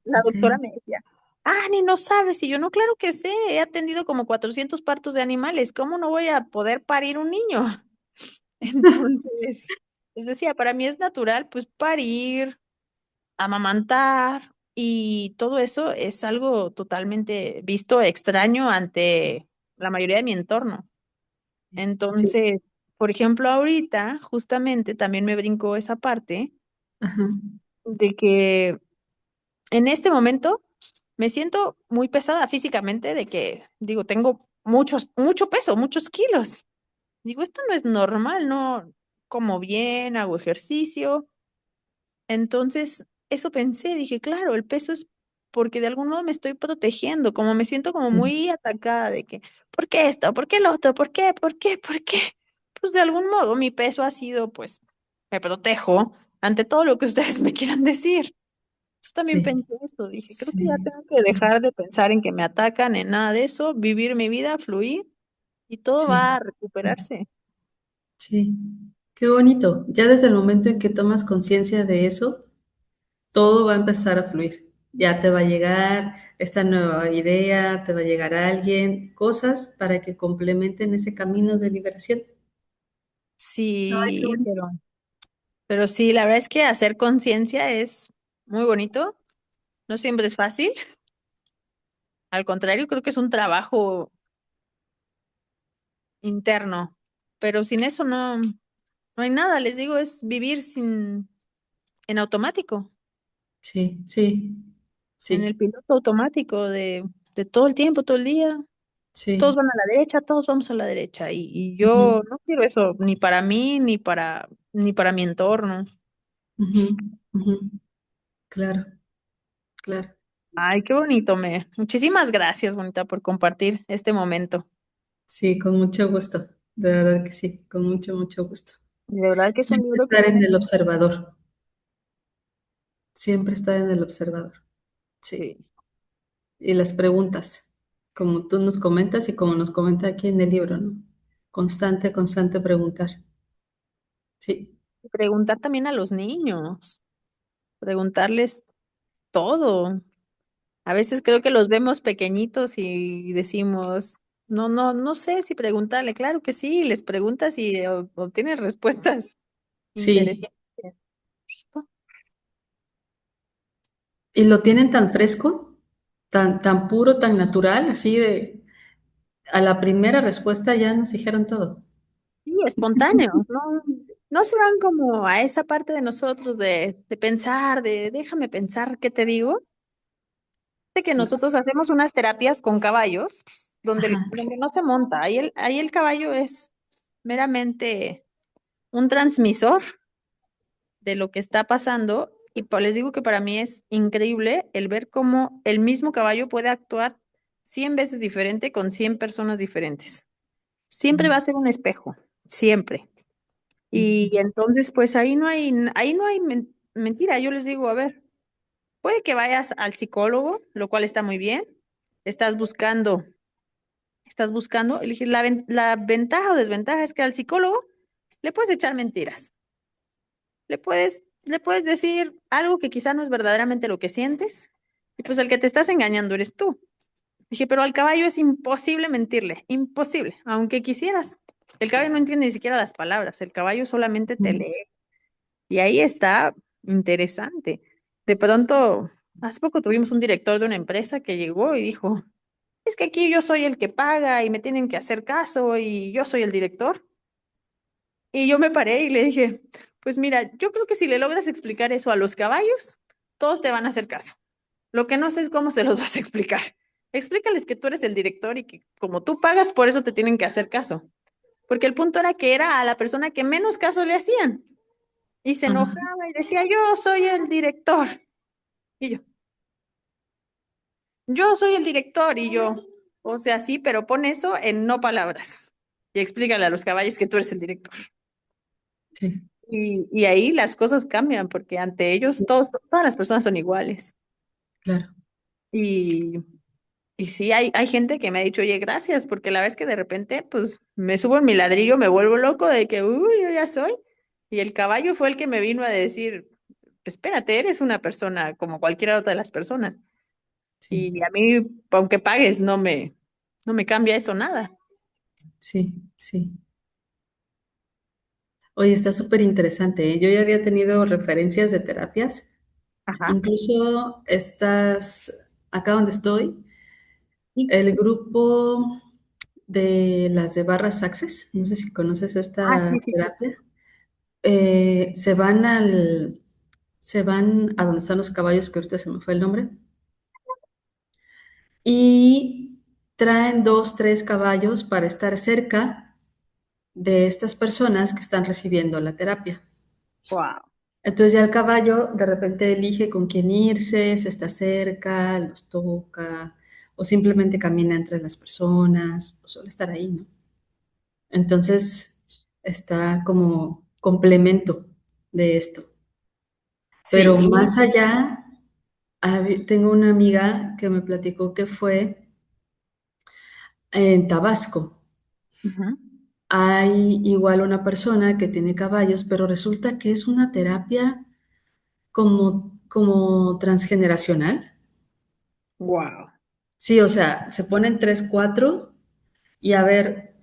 La Ok, doctora me decía, ah, ni no sabes, y yo no, claro que sé, he atendido como 400 partos de animales, ¿cómo no voy a poder parir un niño? Entonces, les decía, para mí es natural, pues parir, amamantar, y todo eso es algo totalmente visto extraño ante la mayoría de mi entorno. sí, Entonces, por ejemplo, ahorita justamente también me brincó esa parte ajá, de que en este momento me siento muy pesada físicamente, de que digo, tengo mucho peso, muchos kilos. Digo, esto no es normal, no como bien, hago ejercicio. Entonces, eso pensé, dije, claro, el peso es porque de algún modo me estoy protegiendo, como me siento como sí, muy atacada de que, ¿por qué esto? ¿Por qué lo otro? ¿Por qué? ¿Por qué? ¿Por qué? Pues de algún modo mi peso ha sido, pues, me protejo ante todo lo que ustedes me quieran decir. Yo también sí, pensé esto, dije, creo que ya sí, tengo que dejar de pensar en que me atacan, en nada de eso, vivir mi vida, fluir y todo va sí, a recuperarse. sí. Qué bonito. Ya desde el momento en que tomas conciencia de eso, todo va a empezar a fluir. Ya te va a llegar esta nueva idea, te va a llegar alguien, cosas para que complementen ese camino de liberación. Ay, qué Sí, bonito. pero sí, la verdad es que hacer conciencia es muy bonito, no siempre es fácil, al contrario, creo que es un trabajo interno, pero sin eso no hay nada, les digo, es vivir en automático, Sí, sí, en el sí, piloto automático de todo el tiempo, todo el día. Todos sí. van a la derecha, todos vamos a la derecha. Y Ujú, yo no quiero eso ni para mí, ni para mi entorno. ujú, ujú. Claro, claro. Ay, qué bonito, me. Muchísimas gracias, bonita, por compartir este momento. Sí, con mucho gusto. De verdad que sí, con mucho, mucho gusto. De verdad que es un Siempre libro que estar en tiene. el observador. Siempre estar en el observador. Sí. Sí, Y las preguntas, como tú nos comentas y como nos comenta aquí en el libro, ¿no? Constante, constante preguntar. Sí, y preguntar también a los niños, preguntarles todo. A veces creo que los vemos pequeñitos y decimos, no, no, no sé si preguntarle. Claro que sí, les preguntas y obtienes respuestas sí. interesantes. Y lo tienen tan fresco, tan puro, tan natural, así de, a la primera respuesta ya nos dijeron todo. Sí, espontáneos, ¿no? no se van como a esa parte de nosotros de pensar, de déjame pensar, ¿qué te digo? De que Sí. nosotros hacemos unas terapias con caballos donde, Ajá, donde no se monta. Ahí el caballo es meramente un transmisor de lo que está pasando. Y pues les digo que para mí es increíble el ver cómo el mismo caballo puede actuar 100 veces diferente con 100 personas diferentes. Siempre va a ser un espejo, siempre. Y entonces, pues ahí no hay mentira. Yo les digo, a ver, puede que vayas al psicólogo, lo cual está muy bien. Estás buscando, estás buscando, elegir la ventaja o desventaja es que al psicólogo le puedes echar mentiras. Le puedes decir algo que quizá no es verdaderamente lo que sientes, y pues el que te estás engañando eres tú. Dije, pero al caballo es imposible mentirle, imposible, aunque quisieras. El caballo no entiende ni siquiera las palabras, el caballo solamente te lee. Y ahí está interesante. De pronto, hace poco tuvimos un director de una empresa que llegó y dijo, es que aquí yo soy el que paga y me tienen que hacer caso y yo soy el director. Y yo me paré y le dije, pues mira, yo creo que si le logras explicar eso a los caballos, todos te van a hacer caso. Lo que no sé es cómo se los vas a explicar. Explícales que tú eres el director y que como tú pagas, por eso te tienen que hacer caso. Porque el punto era que era a la persona que menos caso le hacían. Y se ajá, enojaba y decía, yo soy el director. Y yo soy el director. Y yo, o sea, sí, pero pon eso en no palabras. Y explícale a los caballos que tú eres el director. sí, Y ahí las cosas cambian porque ante ellos todas las personas son iguales. claro. Y, y sí, hay gente que me ha dicho, oye, gracias, porque la vez que de repente, pues me subo en mi ladrillo, me vuelvo loco de que, uy, yo ya soy. Y el caballo fue el que me vino a decir, espérate, eres una persona como cualquier otra de las personas. Sí, Y a mí, aunque pagues, no me cambia eso nada. sí, sí. Oye, está súper interesante, ¿eh? Yo ya había tenido referencias de terapias, Ajá. incluso estas, acá donde estoy, Sí. el grupo de las de barras Access, no sé si conoces Ah, esta sí, sí, sí. terapia, se van a donde están los caballos, que ahorita se me fue el nombre, y traen dos, tres caballos para estar cerca de estas personas que están recibiendo la terapia. Wow. Entonces ya el caballo de repente elige con quién irse, se está cerca, los toca, o simplemente camina entre las personas, o solo estar ahí, ¿no? Entonces está como complemento de esto. Pero Sí. más allá, tengo una amiga que me platicó que fue en Tabasco. Ujú. Hay igual una persona que tiene caballos, pero resulta que es una terapia como transgeneracional. Wow. Sí, o sea, se ponen tres, cuatro y a ver,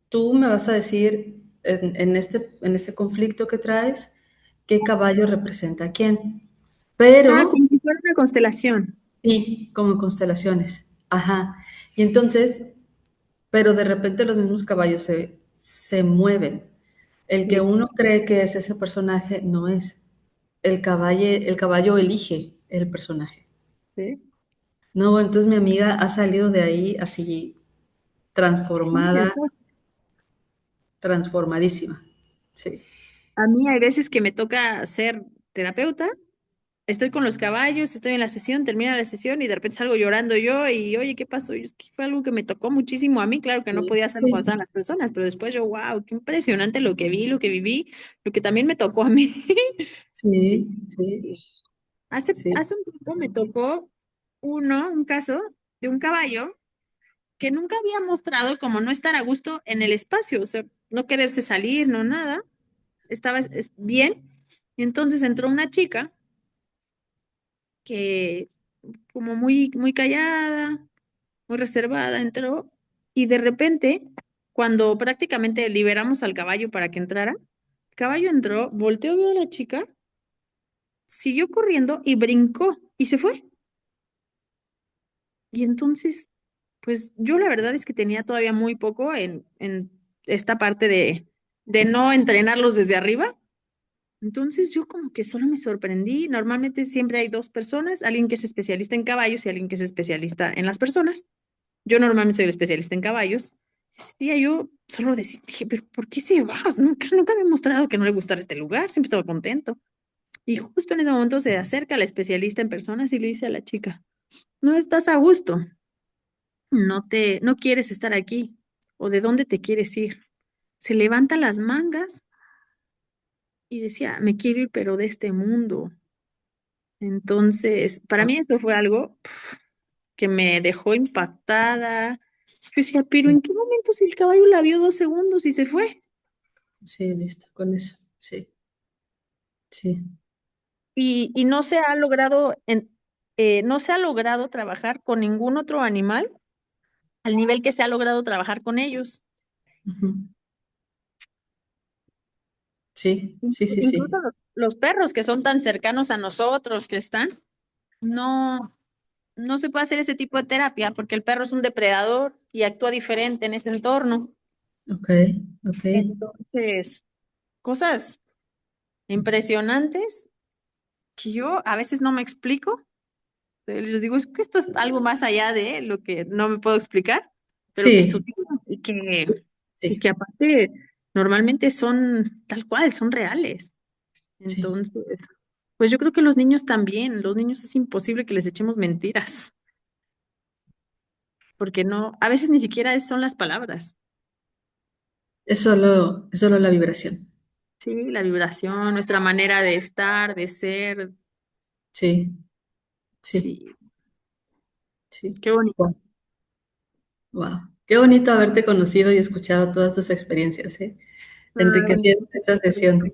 tú me vas a decir en este conflicto que traes, qué caballo representa a quién. Ah, Pero como si fuera una constelación. sí, como constelaciones. Ajá. Y entonces, pero de repente los mismos caballos se mueven. El que Sí. uno cree que es ese personaje no es. El caballo elige el personaje. Sí. No, entonces mi amiga ha salido de ahí así Sí, transformada, mejor. transformadísima. Sí, A mí hay veces que me toca ser terapeuta. Estoy con los caballos, estoy en la sesión, termina la sesión y de repente salgo llorando yo y, oye, ¿qué pasó? Y es que fue algo que me tocó muchísimo a mí, claro que no sí, podía hacerlo cuando estaban las personas, pero después yo, wow, qué impresionante lo que vi, lo que viví, lo que también me tocó a mí. Sí. sí, sí, sí, Hace un tiempo me tocó un caso de un caballo que nunca había mostrado como no estar a gusto en el espacio, o sea, no quererse salir, no nada, estaba bien. Y entonces entró una chica que como muy callada, muy reservada, entró y de repente, cuando prácticamente liberamos al caballo para que entrara, el caballo entró, volteó, vio a la chica, siguió corriendo y brincó y se fue. Y entonces, pues yo la verdad es que tenía todavía muy poco en esta parte de no entrenarlos desde arriba. Entonces yo como que solo me sorprendí. Normalmente siempre hay dos personas, alguien que es especialista en caballos y alguien que es especialista en las personas. Yo normalmente soy el especialista en caballos. Ese día yo solo decía, dije, pero ¿por qué se va? Nunca me ha mostrado que no le gustara este lugar, siempre estaba contento. Y justo en ese momento se acerca la especialista en personas y le dice a la chica, no estás a gusto, no quieres estar aquí, o de dónde te quieres ir. Se levanta las mangas y decía, me quiero ir, pero de este mundo. Entonces, para mí esto fue algo que me dejó impactada. Yo decía, pero ¿en qué momento si el caballo la vio 2 segundos y se fue? Sí, listo, con eso. Sí, sí. Y no se ha logrado, no se ha logrado trabajar con ningún otro animal al nivel que se ha logrado trabajar con ellos. Ujú. Sí, sí, sí, Incluso sí. los perros que son tan cercanos a nosotros, que están, no, no se puede hacer ese tipo de terapia porque el perro es un depredador y actúa diferente en ese entorno. Ok, ok. Entonces, cosas impresionantes que yo a veces no me explico. Les digo, es que esto es algo más allá de lo que no me puedo explicar, pero que es Sí, sutil y que sí, aparte normalmente son tal cual, son reales. sí. Entonces, pues yo creo que los niños también, los niños es imposible que les echemos mentiras, porque no, a veces ni siquiera son las palabras. Es solo la vibración. Sí, la vibración, nuestra manera de estar, de ser, Sí, sí, sí, sí. qué bonito. Wow, wow. Qué bonito haberte conocido y escuchado todas tus experiencias, ¿eh? Ay, Enriqueciendo esta sesión.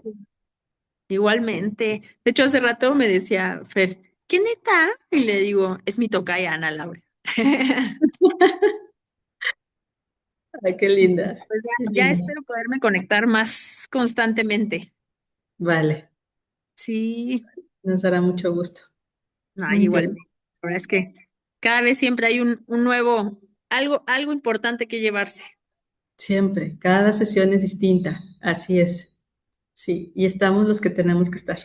igualmente. De hecho, hace rato me decía Fer, ¿qué neta? Y le digo, es mi tocaya Ana Laura. Ay, qué linda, Pues qué ya linda. espero poderme conectar más constantemente. Vale, Sí, nos dará mucho gusto. ay, Únicamente. igualmente. La verdad es que cada vez siempre hay un nuevo, algo importante que llevarse. Siempre, cada sesión es distinta, así es. Sí, y estamos los que tenemos que estar.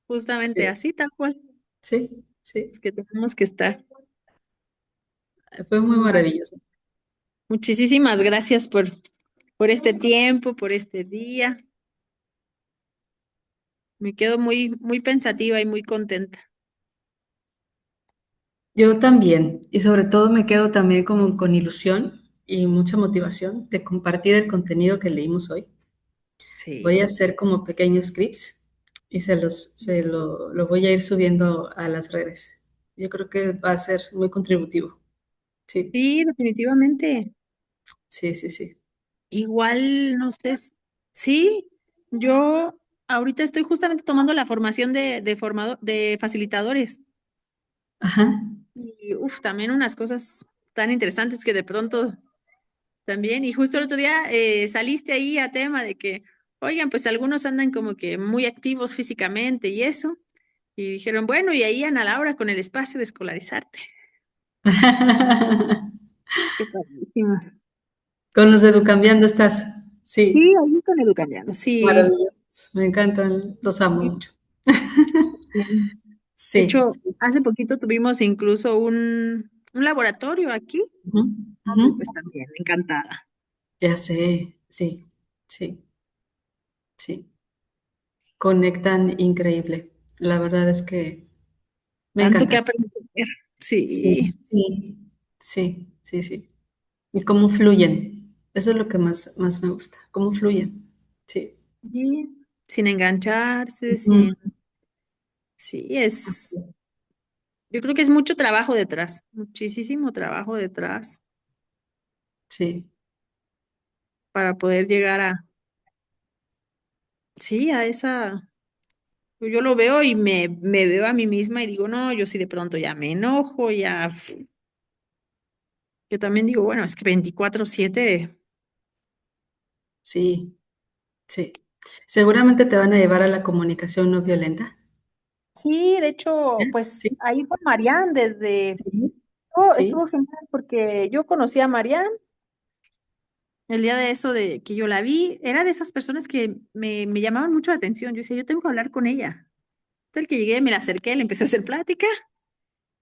Justamente Sí, así, tal cual. sí, sí. Es que tenemos que estar. Fue muy Ay, maravilloso. muchísimas gracias por este tiempo, por este día. Me quedo muy pensativa y muy contenta. Yo también, y sobre todo me quedo también como con ilusión y mucha motivación de compartir el contenido que leímos hoy. Voy a Sí. hacer como pequeños scripts y lo voy a ir subiendo a las redes. Yo creo que va a ser muy contributivo. Sí, Sí, definitivamente. sí, sí, sí. Igual, no sé. Sí, yo ahorita estoy justamente tomando la formación de facilitadores. Ajá. Y también unas cosas tan interesantes que de pronto también. Y justo el otro día saliste ahí a tema de que, oigan, pues algunos andan como que muy activos físicamente y eso. Y dijeron, bueno, y ahí Ana Laura con el espacio de escolarizarte. Qué padrísimo. Con los de Educambiando estás. Sí, Sí, ahí con Educambiando, sí. maravillosos. Me encantan, los amo Sí, mucho. bien. De Sí, hecho, sí. hace poquito tuvimos incluso un laboratorio aquí. Ujú, ujú. Y pues también, encantada. Ya sé, sí, sí, sí. Conectan increíble. La verdad es que me Tanto que encanta. aprender. Sí, Sí, sí, sí, sí, sí. Y cómo fluyen. Eso es lo que más me gusta. Cómo fluyen. Sí. sí, sin engancharse, Ujú. sin... Sí, yo creo que es mucho trabajo detrás, muchísimo trabajo detrás Sí. para poder llegar sí, a esa, yo lo veo y me veo a mí misma y digo, no, yo sí de pronto ya me enojo, ya, yo también digo, bueno, es que 24/7, Sí, sí. Seguramente te van a llevar a la comunicación no violenta. sí, de ¿Ya? hecho, pues Sí, ahí fue Marianne desde, sí, oh, sí. estuvo genial porque yo conocí a Marianne. el día de eso de que yo la vi, era de esas personas que me llamaban mucho la atención. Yo decía, yo tengo que hablar con ella. Entonces, el que llegué, me la acerqué, le empecé a hacer plática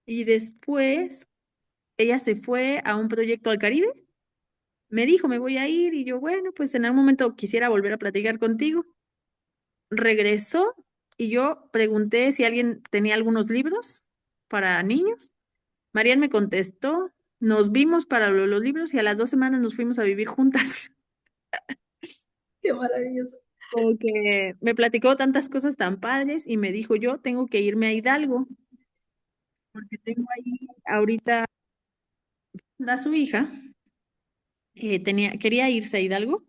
y después ella se fue a un proyecto al Caribe. Me dijo, me voy a ir y yo, bueno, pues en algún momento quisiera volver a platicar contigo. Regresó y yo pregunté si alguien tenía algunos libros para niños. Marian me contestó, nos vimos para los libros y a las 2 semanas nos fuimos a vivir juntas. Qué maravilloso. Como que me platicó tantas cosas tan padres y me dijo, yo tengo que irme a Hidalgo porque tengo ahí ahorita a su hija, quería irse a Hidalgo.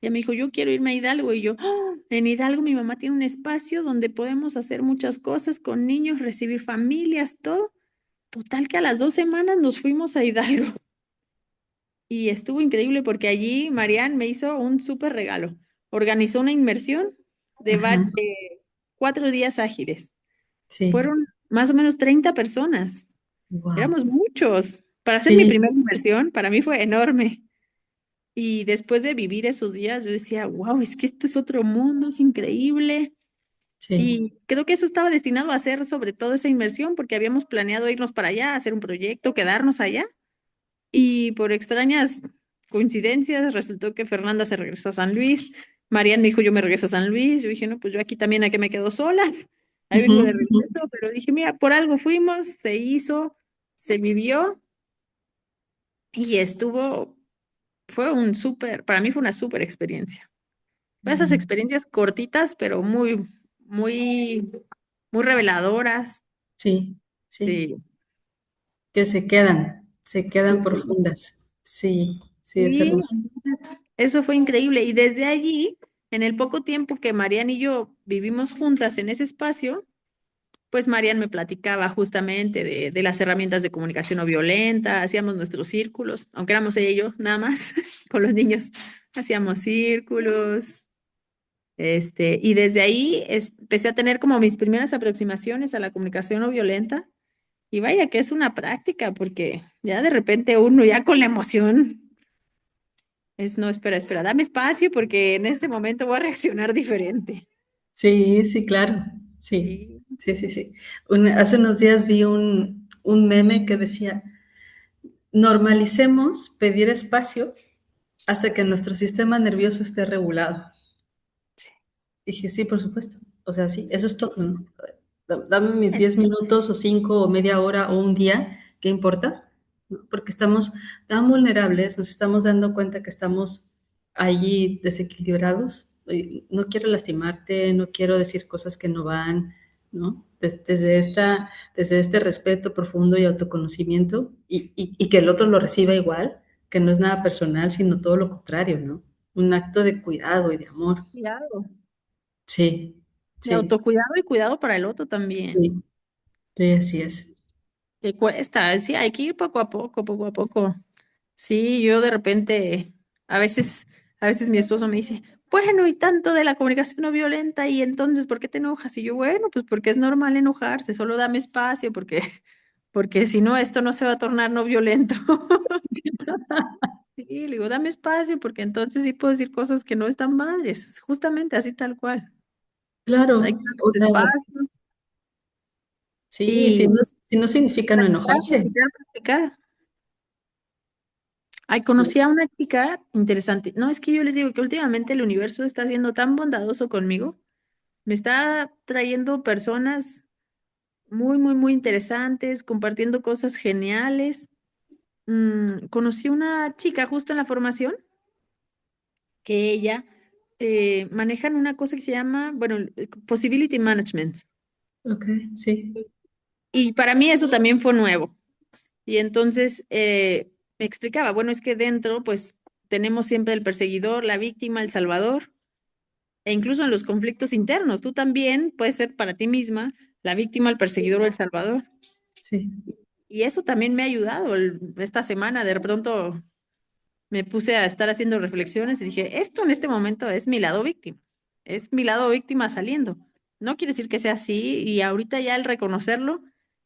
Y me dijo, yo quiero irme a Hidalgo. Y yo, "Ah, en Hidalgo mi mamá tiene un espacio donde podemos hacer muchas cosas con niños, recibir familias, todo. Total que a las 2 semanas nos fuimos a Hidalgo y estuvo increíble porque allí Marianne me hizo un súper regalo. Organizó una inmersión Ajá, de 4 días ágiles. sí. Fueron más o menos 30 personas. Wow. Éramos muchos. Para hacer mi Sí, primera inmersión, para mí fue enorme. Y después de vivir esos días, yo decía, wow, es que esto es otro mundo, es increíble. sí. Y creo que eso estaba destinado a hacer sobre todo esa inmersión porque habíamos planeado irnos para allá, hacer un proyecto, quedarnos allá. Y por extrañas coincidencias, resultó que Fernanda se regresó a San Luis. Marian me dijo, yo me regreso a San Luis. Yo dije, no, pues yo aquí también a que me quedo sola. Ahí Ujú, vengo de ujú. regreso, pero dije, mira, por algo fuimos, se hizo, se vivió y estuvo, fue un súper, para mí fue una súper experiencia. Qué Esas bonito. experiencias cortitas, pero muy, muy reveladoras. Sí, sí. Sí, Que se quedan sí, profundas. Sí, sí, es sí. hermoso. Eso fue increíble. Y desde allí, en el poco tiempo que Marian y yo vivimos juntas en ese espacio, pues Marian me platicaba justamente de las herramientas de comunicación no violenta, hacíamos nuestros círculos, aunque éramos ella y yo, nada más, con los niños, hacíamos círculos. Y desde ahí empecé a tener como mis primeras aproximaciones a la comunicación no violenta. Y vaya que es una práctica, porque ya de repente uno ya con la emoción no, espera, espera, dame espacio porque en este momento voy a reaccionar diferente. Sí, sí, claro. Sí, Sí, sí, sí, sí. Hace unos días vi un meme que decía, normalicemos pedir espacio hasta que nuestro sistema nervioso esté regulado. Dije, sí, por supuesto. O sea, sí, sí, eso es todo, ¿no? Dame mis 10 minutos o 5 o media hora o un día, ¿qué importa? ¿No? Porque estamos tan vulnerables, nos estamos dando cuenta que estamos allí desequilibrados. Y no quiero lastimarte, no quiero decir cosas que no van, ¿no? Desde este respeto profundo y autoconocimiento y que el otro lo reciba igual, que no es nada personal, sino todo lo contrario, ¿no? Un acto de cuidado y de amor. cuidado, Sí, de sí, autocuidado y cuidado para el otro también. sí, sí, así Sí, es. que cuesta, sí, hay que ir poco a poco, poco a poco. Sí, yo de repente, a veces, a veces mi esposo me dice, bueno, y tanto de la comunicación no violenta, y entonces, ¿por qué te enojas? Y yo, bueno, pues porque es normal enojarse, solo dame espacio, porque si no, esto no se va a tornar no violento. Sí, le digo, dame espacio, porque entonces sí puedo decir cosas que no están madres, justamente así tal cual. Hay Claro, que darles o sea, espacio sí, y si no significa no practicar, enojarse. practicar, practicar. Ay, Sí, conocí a una chica interesante. No, es que yo les digo que últimamente el universo está siendo tan bondadoso conmigo. Me está trayendo personas muy, muy, muy interesantes, compartiendo cosas geniales. Conocí una chica justo en la formación que ella manejan una cosa que se llama, bueno, Possibility Management. ok, sí, Y para mí eso también fue nuevo. Y entonces me explicaba, bueno, es que dentro, pues, tenemos siempre el perseguidor, la víctima, el salvador, e incluso en los conflictos internos, tú también puedes ser para ti misma la víctima, el perseguidor o el salvador. sí, Y eso también me ha ayudado. Esta semana de pronto me puse a estar haciendo reflexiones y dije, esto en este momento es mi lado víctima, es mi lado víctima saliendo. No quiere decir que sea así y ahorita ya el reconocerlo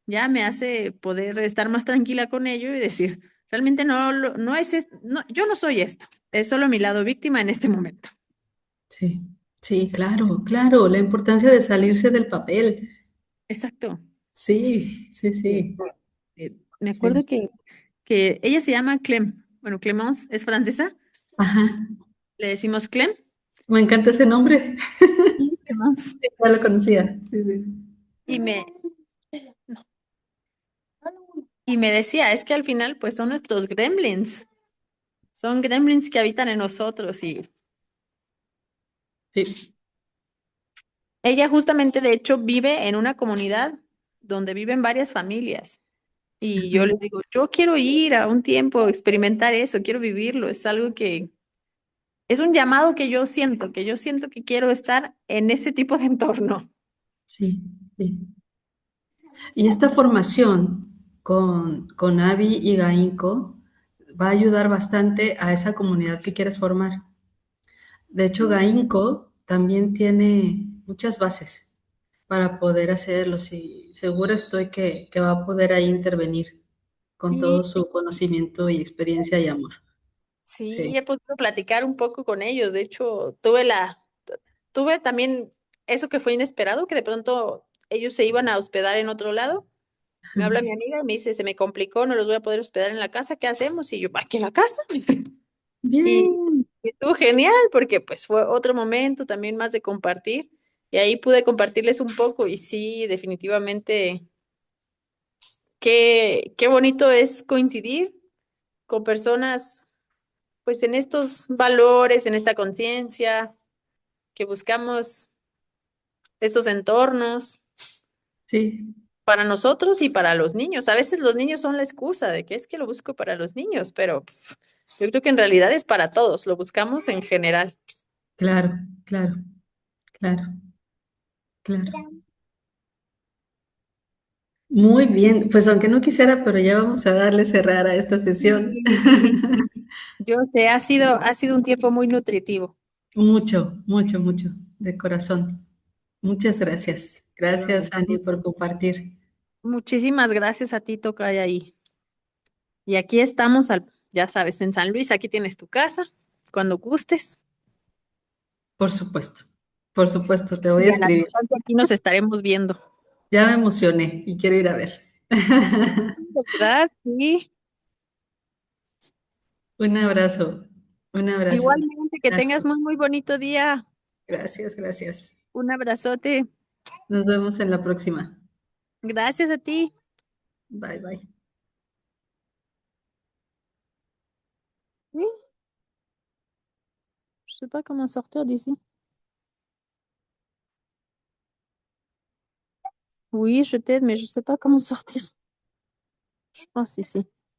ya me hace poder estar más tranquila con ello y decir, Realmente no es, no, yo no soy esto, es solo mi lado víctima en este momento. Sí, sí, claro, claro, la importancia de salirse del papel. Exacto. Sí, sí, Sí. sí, Me sí. acuerdo que ella se llama Clem. Bueno, Clemence es francesa, Ajá, le decimos Clem. me encanta ese nombre. Sí, Clemence. Sí, ya lo conocía. Sí, sí. Y me, y me decía, es que al final pues son nuestros gremlins, son gremlins que habitan en nosotros y Sí. ella justamente de hecho vive en una comunidad donde viven varias familias. Y yo Ajá, les digo, yo quiero ir a un tiempo, experimentar eso, quiero vivirlo. Es algo que es un llamado que yo siento que quiero estar en ese tipo de entorno. sí, sí. Y esta formación con Avi y Gainco va a ayudar bastante a esa comunidad que quieres formar. De hecho, Gainco también tiene muchas bases para poder hacerlo. Sí, segura estoy que va a poder ahí intervenir con Sí, todo su conocimiento y experiencia y amor. sí, Sí. he podido platicar un poco con ellos. De hecho, tuve también eso que fue inesperado, que de pronto ellos se iban a hospedar en otro lado. Me habla mi amiga y me dice, se me complicó, no los voy a poder hospedar en la casa, ¿qué hacemos? Y yo, aquí en la casa. Y, Bien, y estuvo genial porque pues fue otro momento también más de compartir y ahí pude compartirles un poco y sí, definitivamente, qué bonito es coincidir con personas pues en estos valores, en esta conciencia, que buscamos estos entornos sí, para nosotros y para los niños. A veces los niños son la excusa de que es que lo busco para los niños, pero yo creo que en realidad es para todos, lo buscamos en general. claro, claro, claro, claro. Muy bien, pues aunque no quisiera, pero ya vamos a darle cerrar a esta sesión. Sí. Yo sé, ha sido un tiempo muy nutritivo. Mucho, mucho, mucho, de corazón. Muchas gracias. Gracias, Annie, por compartir. Muchísimas gracias a ti, Tocaya. Y aquí estamos, ya sabes, en San Luis, aquí tienes tu casa, cuando gustes. Por supuesto, te voy a Y a la escribir. distancia aquí nos estaremos viendo. Ya me emocioné y quiero ir a ver. ¿Verdad? Sí. Un abrazo, un abrazo. Igualmente, que tengas Gracias, muy, muy bonito día. gracias, gracias. Un abrazote. Nos vemos en la próxima. Gracias a ti. Bye, bye. Oui, je sais pas comment sortir d'ici. Oui, je t'aide, mais je sais pas comment sortir. Je pense ici.